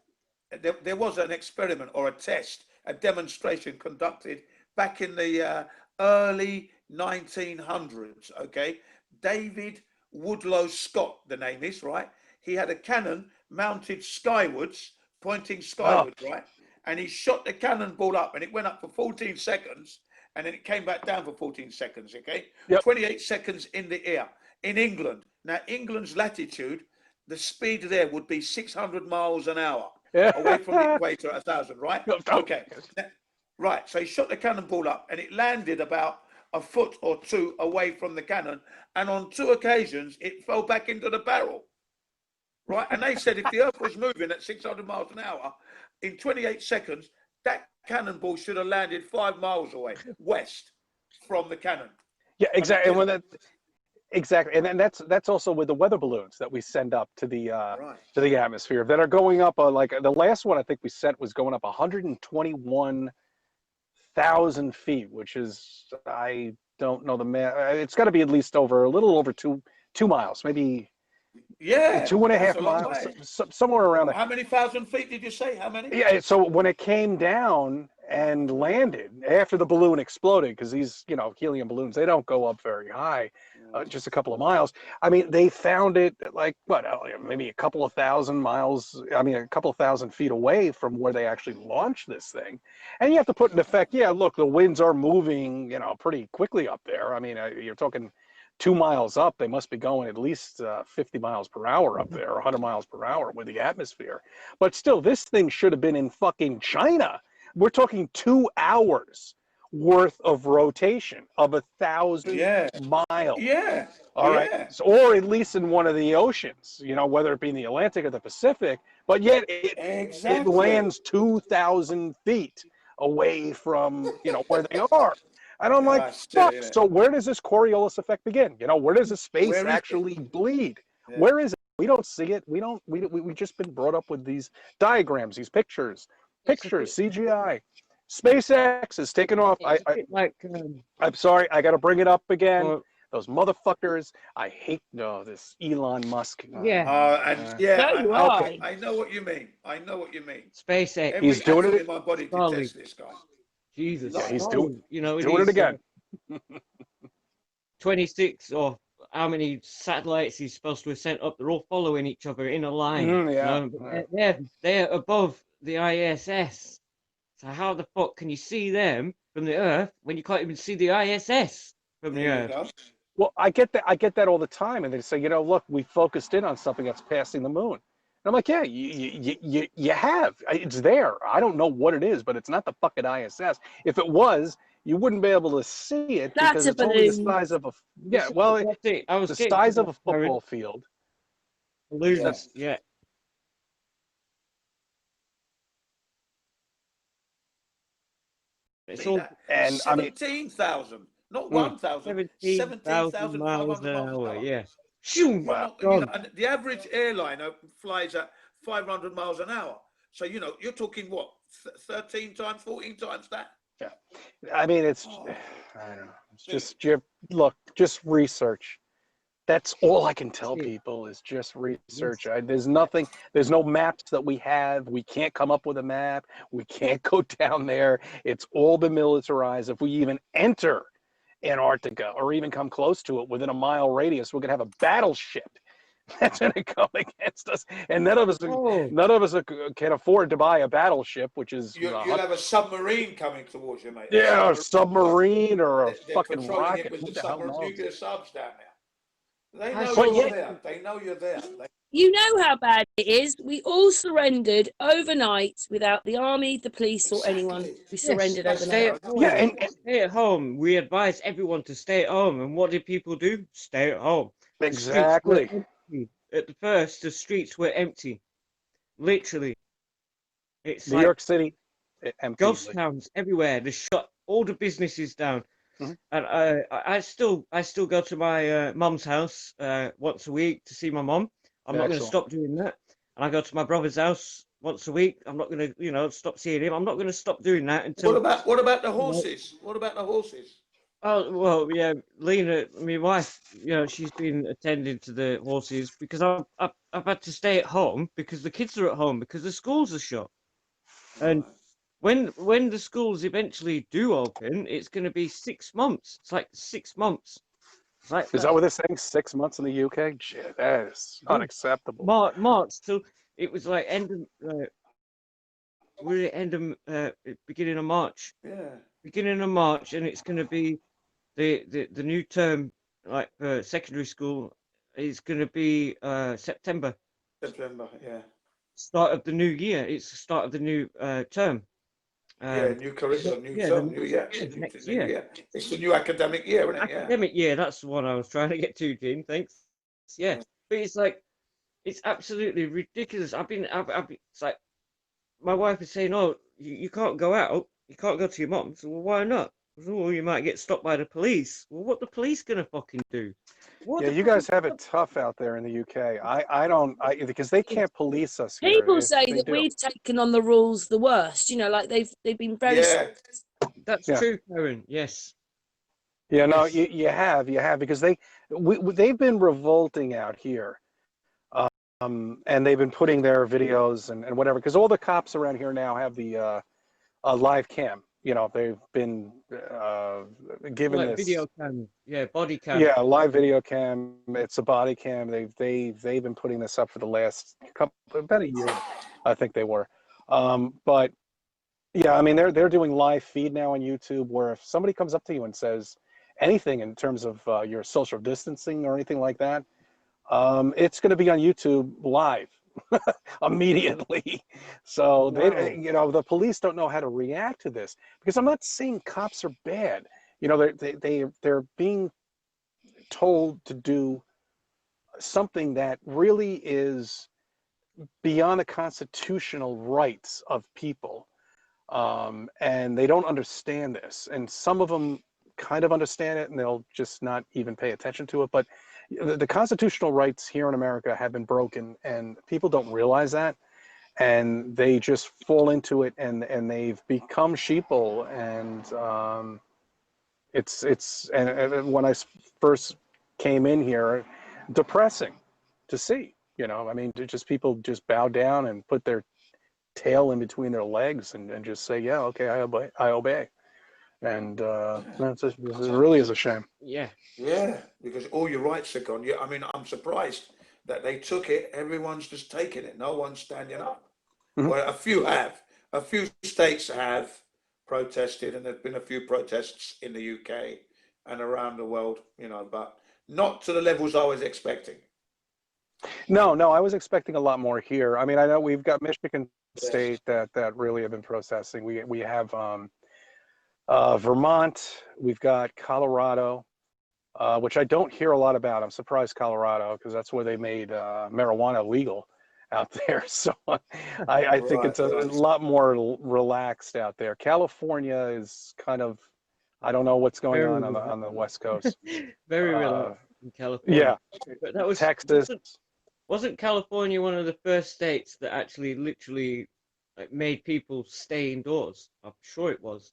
B: There was an experiment or a test, a demonstration conducted back in the early 1900s, okay? David Woodlow Scott, the name is, right? He had a cannon mounted skywards, pointing skywards, right? And he shot the cannonball up, and it went up for 14 seconds, and then it came back down for 14 seconds, okay? 28 seconds in the air, in England. Now, England's latitude, the speed there would be 600 miles an hour. Away from the equator at 1,000, right? Okay. Right. So he shot the cannonball up and it landed about a foot or two away from the cannon. And on 2 occasions, it fell back into the barrel. Right. And they said if the Earth was moving at 600 miles an hour, in 28 seconds, that cannonball should have landed 5 miles away, west from the cannon.
D: Yeah, exactly. And when that. Exactly, and then that's also with the weather balloons that we send up to the atmosphere that are going up. Like the last one I think we sent was going up 121,000 feet, which is, I don't know the math. It's got to be at least a little over two miles, maybe.
B: Yeah,
D: 2.5 miles, somewhere around there.
B: How many thousand feet did you say? How many?
D: Yeah, so when it came down and landed after the balloon exploded, because these, you know, helium balloons, they don't go up very high, just a couple of miles. I mean, they found it like maybe a couple of thousand miles. I mean, a couple of thousand feet away from where they actually launched this thing. And you have to put in effect, yeah, look, the winds are moving, you know, pretty quickly up there. I mean, you're talking 2 miles up, they must be going at least 50 miles per hour up there, 100 miles per hour with the atmosphere. But still, this thing should have been in fucking China. We're talking 2 hours worth of rotation of 1,000 miles.
B: Yeah.
D: All right. So, or at least in one of the oceans, you know, whether it be in the Atlantic or the Pacific, but yet it lands 2,000 feet away from, you know, where they are. And I'm like, fuck. So where does this Coriolis effect begin? You know, where does the space actually bleed? Yeah. Where is it? We don't see it. We just been brought up with these diagrams, these pictures, CGI. SpaceX is taking off. I'm sorry, I got to bring it up again. Those motherfuckers. I hate this Elon Musk.
B: I know what you mean.
E: SpaceX.
B: He's doing it in my body to test this guy.
E: Jesus,
D: he's doing
E: it
D: again.
E: 26 or how many satellites he's supposed to have sent up? They're all following each other in a line. They're above the ISS. So how the fuck can you see them from the Earth when you can't even see the ISS from the Earth?
D: Well, I get that all the time, and they say, you know, look, we focused in on something that's passing the moon. And I'm like, yeah, you have. It's there. I don't know what it is, but it's not the fucking ISS. If it was, you wouldn't be able to see it
A: That's
D: because
A: a
D: it's only the
A: balloon.
D: size of a, yeah, well,
E: That's it. I was
D: the
E: getting to
D: size of
E: that,
D: a
E: Karen.
D: football field.
E: Balloons, yeah. It's
B: See
E: all
B: that?
D: And I mean,
B: 17,000, not
D: mm,
B: 1,000,
E: 17,000 miles
B: 17,500
E: an
B: miles an
E: hour,
B: hour.
E: yeah. Shoo,
B: You're
D: wow.
B: not, you know,
E: gone.
B: and the average airliner flies at 500 miles an hour. So, you know, you're talking what, 13 times, 14 times that?
D: Yeah. I mean, it's,
B: Oh,
D: I don't know. It's
B: see,
D: just, look, just research. That's all I can tell
E: That's it.
D: people is just
E: Yes.
D: research. There's nothing, there's no maps that we have. We can't come up with a map. We can't go down there. It's all been militarized. If we even enter Antarctica or even come close to it within a mile radius, we're going to have a battleship that's going to come against us. And
E: Oh,
D: can afford to buy a battleship, which is,
B: you'll have a submarine coming towards you, mate. A
D: yeah, a
B: submarine.
D: submarine or a
B: They're
D: fucking
B: patrolling it
D: rocket.
B: with
D: Who
B: the
D: the hell
B: submarine
D: knows?
B: nuclear subs down there. They
E: I
B: know
A: But
E: saw
B: you're
A: yet,
B: there. They know you're there.
A: you know how bad it is. We all surrendered overnight without the army, the police, or anyone.
B: Exactly.
A: We
E: yes,
A: surrendered
B: That's
E: stay
A: overnight.
E: at
B: paranoia.
D: Yeah,
E: home.
D: and
E: Stay at home. We advise everyone to stay at home. And what did people do? Stay at home. The streets were
D: exactly.
E: empty. At the first, the streets were empty. Literally. It's
D: New
E: like
D: York City, empty.
E: ghost towns everywhere. They shut all the businesses down.
D: Mhm.
E: And I still go to my mum's house once a week to see my mum. I'm not going to
D: Excellent.
E: stop doing that. And I go to my brother's house once a week. I'm not going to, stop seeing him. I'm not going to stop doing that until,
B: What about the
E: you know,
B: horses? What about the horses?
E: oh well, yeah, Lena, my wife, she's been attending to the horses because I've had to stay at home because the kids are at home because the schools are shut. And
B: Right.
E: when the schools eventually do open, it's going to be 6 months. It's like 6 months. It's like
D: Is that
E: that's
D: what they're saying? 6 months in the UK? Shit, that is
E: yeah,
D: unacceptable.
E: March. So it was like we're at beginning of March,
B: Yeah.
E: and it's going to be the new term like secondary school is going to be September,
B: September. Yeah.
E: start of the new year. It's the start of the new term.
B: Yeah.
E: Um,
B: New curriculum, new
E: yeah,
B: term, new year.
E: yeah, next
B: New
E: year.
B: year. It's the new academic year, isn't it? Yeah.
E: Academic year, that's the one I was trying to get to, Gene. Thanks. Yeah,
B: Yeah.
E: but it's like it's absolutely ridiculous. It's like my wife is saying, "Oh, you can't go out. You can't go to your mom's." Well, why not? Oh, you might get stopped by the police. Well, what the police gonna fucking do? What
D: Yeah,
E: the
D: you guys
E: fucking
D: have it tough out there in the UK. I don't, because they can't police us here.
A: People say
D: They
A: that
D: do.
A: we've taken on the rules the worst. You know, like they've been very
B: Yeah.
E: That's
D: Yeah.
E: true, Karen. Yes,
D: Yeah, no,
E: yes.
D: you have, because they've been revolting out here. And they've been putting their videos and whatever, because all the cops around here now have the live cam. You know, they've been given
E: Like
D: this,
E: video cam, yeah, body cam.
D: yeah, live video cam. It's a body cam. They've been putting this up for the last about a year, I think they were. But yeah, I mean, they're doing live feed now on YouTube, where if somebody comes up to you and says anything in terms of your social distancing or anything like that, it's going to be on YouTube live immediately. So
E: Wow.
D: the police don't know how to react to this, because I'm not saying cops are bad. You know, they're being told to do something that really is beyond the constitutional rights of people. And they don't understand this. And some of them kind of understand it, and they'll just not even pay attention to it. But the constitutional rights here in America have been broken, and people don't realize that. And they just fall into it, and they've become sheeple. And and when I first came in here, depressing to see. You know, I mean, just people just bow down and put their tail in between their legs and just say, yeah, okay, I obey. I obey. And it really is a shame.
E: Yeah.
B: Yeah. Because all your rights are gone. Yeah. I mean, I'm surprised that they took it. Everyone's just taking it. No one's standing up.
D: Mhm.
B: Well, a few have. A few states have protested, and there've been a few protests in the UK and around the world, you know, but not to the levels I was expecting.
D: No, I was expecting a lot more here. I mean, I know we've got Michigan
B: Yes.
D: State that really have been protesting. We have Vermont, we've got Colorado, which I don't hear a lot about. I'm surprised Colorado, because that's where they made marijuana legal out there. So I think it's a lot more relaxed out there. California is kind of, I don't know what's going
E: Very
D: on the West Coast.
E: very
D: Uh,
E: relaxed in California.
D: yeah,
E: But that was
D: Texas.
E: wasn't California one of the first states that actually literally like made people stay indoors? I'm sure it was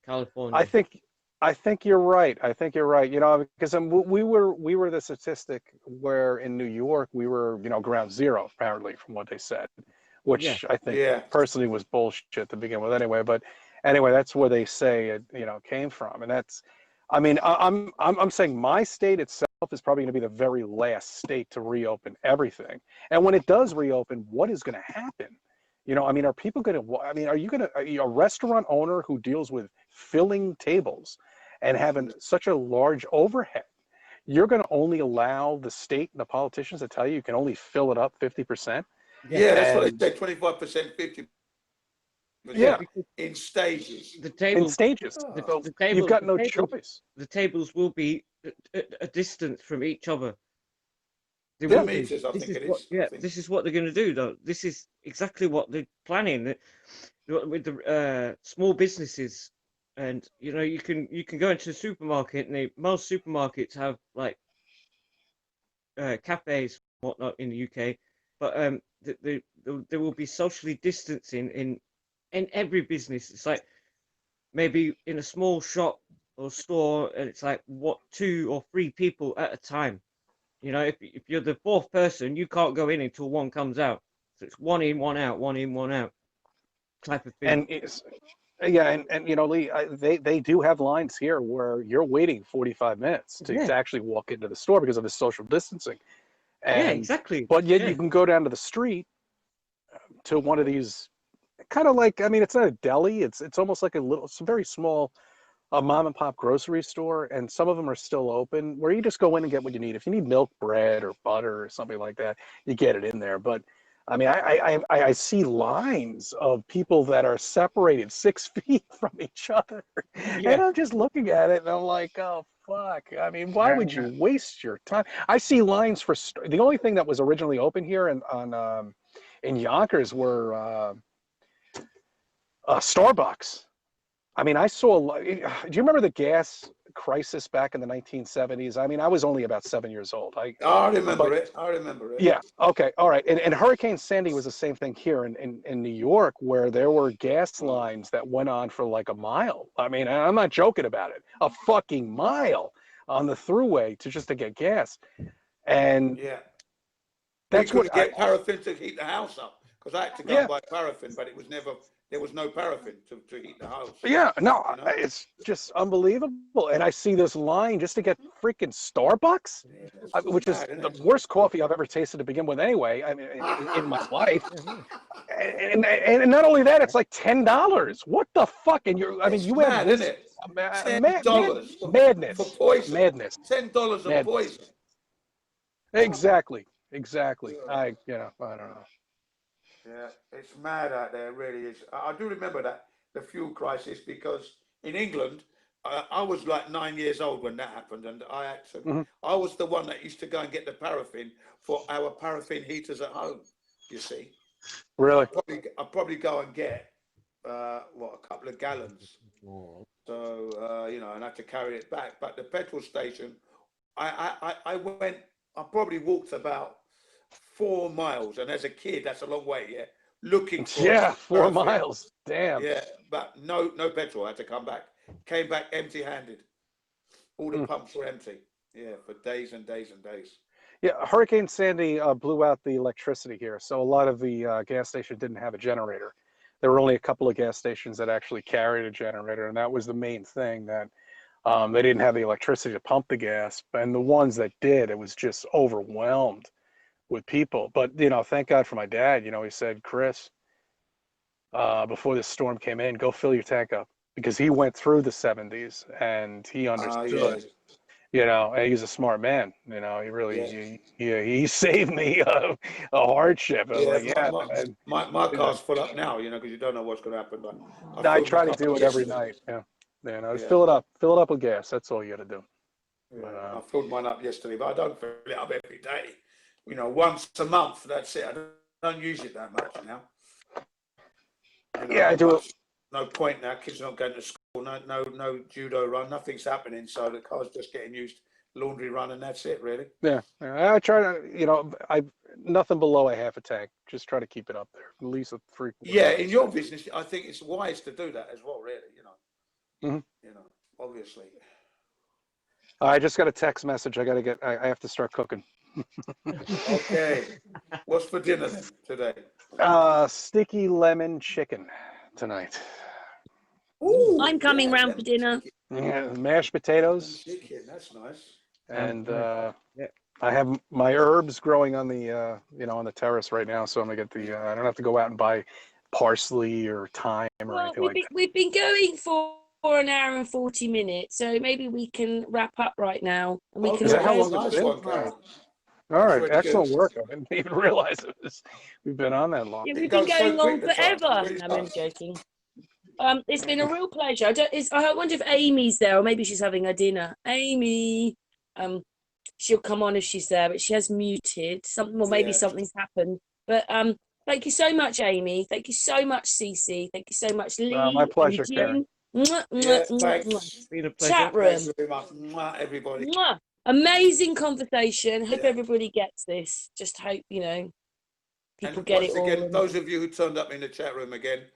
D: I
E: California.
D: think I think you're right. I think you're right. You know, because we were the statistic where in New York we were, ground zero apparently from what they said,
E: Yeah,
D: which I think personally was bullshit to begin with anyway. But anyway, that's where they say it, came from, and that's, I mean, I'm saying my state itself is probably going to be the very last state to reopen everything, and when it does reopen, what is going to happen? I mean, are people going to, I mean, are you a restaurant owner who deals with filling tables and having such a large overhead? You're going to only allow the state and the politicians to tell you can only fill it up 50%?
B: Yeah, that's what
D: And
B: they said, 25%, 50%.
D: yeah,
B: In stages.
E: the
D: in
E: table,
D: stages. So you've got no choice.
E: the tables will be a distance from each other. They
B: Two
E: will be.
B: meters, I
E: This
B: think
E: is
B: it
E: what,
B: is.
E: yeah, this is what they're going to do, though. This is exactly what they're planning. With the small businesses, and you can go into the supermarket, and most supermarkets have like cafes and whatnot in the UK, but there will be socially distancing in every business. It's like maybe in a small shop or store, and it's like what 2 or 3 people at a time. If you're the fourth person, you can't go in until one comes out. So it's one in, one out, one in, one out type of thing.
D: And yeah, and Lee, they do have lines here where you're waiting 45 minutes
E: Yeah,
D: to actually walk into the store because of the social distancing.
E: yeah,
D: And
E: exactly.
D: but yet
E: Yeah,
D: you can go down to the street to one of these, kind of like, I mean, it's not a deli, it's almost like it's a very small, a mom and pop grocery store, and some of them are still open, where you just go in and get what you need. If you need milk, bread, or butter, or something like that, you get it in there. But I mean, I see lines of people that are separated 6 feet from each other, and
E: yeah,
D: I'm just looking at it, and I'm like, oh fuck. I mean, why would you waste your time? I see lines for the only thing that was originally open here in Yonkers were Starbucks. I mean, I saw. Do you remember the gas crisis back in the 1970s? I mean, I was only about 7 years old.
B: I remember
D: But
B: it. I remember it.
D: yeah, okay, all right. And Hurricane Sandy was the same thing here in New York, where there were gas lines that went on for like a mile. I mean, I'm not joking about it. A fucking mile on the throughway to get gas. And
B: Yeah. We
D: that's what
B: couldn't get paraffin to heat the house up because I had to go and
D: yeah.
B: buy paraffin, but there was no paraffin to heat the house.
D: Yeah, no,
B: You know?
D: it's just unbelievable. And I see this line just to get freaking Starbucks,
B: Yeah,
D: which is
B: mad, isn't
D: the
B: it?
D: worst coffee I've ever tasted to begin with anyway, I mean, in my life.
E: yeah,
D: And not only that, it's like $10. What the fuck? And I mean,
B: It's
D: you have
B: mad, isn't
D: this
B: it? $10 for
D: madness,
B: poison.
D: madness,
B: $10 of
D: madness.
B: poison.
D: Exactly, exactly. I don't know.
B: Yeah, it's mad out there, really is. I do remember the fuel crisis, because in England, I was like 9 years old when that happened, and
D: Hmm.
B: I was the one that used to go and get the paraffin for our paraffin heaters at home. You see,
D: Really?
B: I'd probably go and get a couple of gallons. So and I had to carry it back. But the petrol station, I went. I probably walked about 4 miles, and as a kid, that's a long way. Yeah, looking for
D: Yeah, four
B: paraffin.
D: miles. Damn.
B: Yeah, but no petrol. I had to come back. Came back empty-handed. All the
D: Mm.
B: pumps were empty. Yeah, for days and days and days.
D: Yeah, Hurricane Sandy blew out the electricity here, so a lot of the gas stations didn't have a generator. There were only a couple of gas stations that actually carried a generator, and that was the main thing, that they didn't have the electricity to pump the gas. And the ones that did, it was just overwhelmed with people. But thank God for my dad. He said, Chris, before this storm came in, go fill your tank up, because he went through the 70s and he
B: Yeah,
D: understood. And he's a smart man. He
B: yeah,
D: really, he saved me a hardship. I was
B: yeah.
D: like, yeah, man.
B: My car's full up now. Because you don't know what's going to happen. But I
D: I
B: filled my
D: try to
B: car
D: do
B: up
D: it every
B: yesterday.
D: night. Yeah. You know,
B: Yeah.
D: fill it up with gas. That's all you got to do.
B: Yeah,
D: But,
B: I filled mine up yesterday, but I don't fill it up every day. You know, once a month. That's it. I don't use it that much now. You know,
D: yeah, I do it.
B: no point now. Kids are not going to school. No judo run. Nothing's happening. So the car's just getting used. Laundry run, and that's it, really.
D: Yeah, I try to, you know, nothing below a half a tank. Just try to keep it up there, at least a 3/4.
B: Yeah, in your business, I think it's wise to do that as well. Really, you know.
D: Mhm.
B: You know, obviously.
D: I just got a text message. I got to get. I have to start cooking.
B: Okay. What's for dinner then today?
D: Sticky lemon chicken tonight.
B: Ooh,
A: I'm coming
B: yeah,
A: round for
B: lemon
A: dinner.
B: chicken.
D: Yeah, mashed
B: Lemon
D: potatoes,
B: chicken. That's nice.
D: and
E: Nice. Yeah.
D: I have my herbs growing on the you know, on the terrace right now. So I'm gonna get the. I don't have to go out and buy parsley or thyme or
A: Well,
D: anything like that.
A: we've been going for an hour and 40 minutes, so maybe we can wrap up right now and we can
D: Is
A: all
D: that how
A: go.
D: long it's
B: Nice
D: been?
B: one, Carol.
D: All
B: That's
D: right,
B: really
D: excellent
B: good.
D: work. I didn't even realize we've been on that long.
A: Yeah,
B: It
A: we've been
B: goes so
A: going on
B: quick, the time. It
A: forever.
B: really
A: No, I'm only
B: does.
A: joking. It's been a real pleasure. I wonder if Amy's there, or maybe she's having her dinner. Amy, she'll come on if she's there, but she has muted something, or maybe
B: Yeah.
A: something's happened. But thank you so much, Amy. Thank you so much, Cece. Thank you so much,
D: My
A: Lee and
D: pleasure, Karen.
A: Jim. Mwah,
B: Yeah,
A: mwah, mwah, mwah.
B: thanks.
E: Been a pleasure.
A: Chat
B: Thanks
A: room.
B: very much, mwah, everybody.
A: Mwah. Amazing conversation. Hope
B: Yeah.
A: everybody gets this. Just hope, people
B: And
A: get it
B: once
A: all.
B: again, those of you who turned up in the chat room again,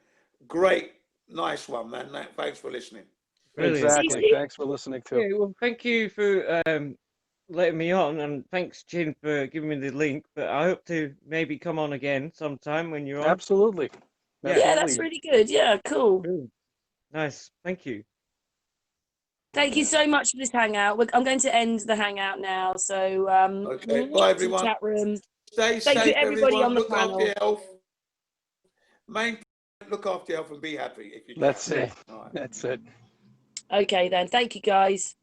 B: great, nice one, man. Thanks for listening.
E: Brilliant.
D: Exactly.
A: Cece?
D: Thanks for listening too.
E: Yeah, well, thank you for letting me on, and thanks, Jin, for giving me the link. But I hope to maybe come on again sometime when you're on.
D: Absolutely.
E: Yeah.
A: Yeah, that's really good. Yeah, cool.
E: Brilliant. Nice. Thank you.
A: Thank you so much for this hangout. I'm going to end the hangout now. So,
B: Okay,
A: mwah,
B: bye
A: to the
B: everyone.
A: chat room.
B: Stay
A: Thank you,
B: safe,
A: everybody
B: everyone.
A: on the
B: Look after
A: panel.
B: your health. Main point, look after your health and be happy if you can.
D: That's it.
B: All right.
D: That's it.
A: Okay, then. Thank you, guys.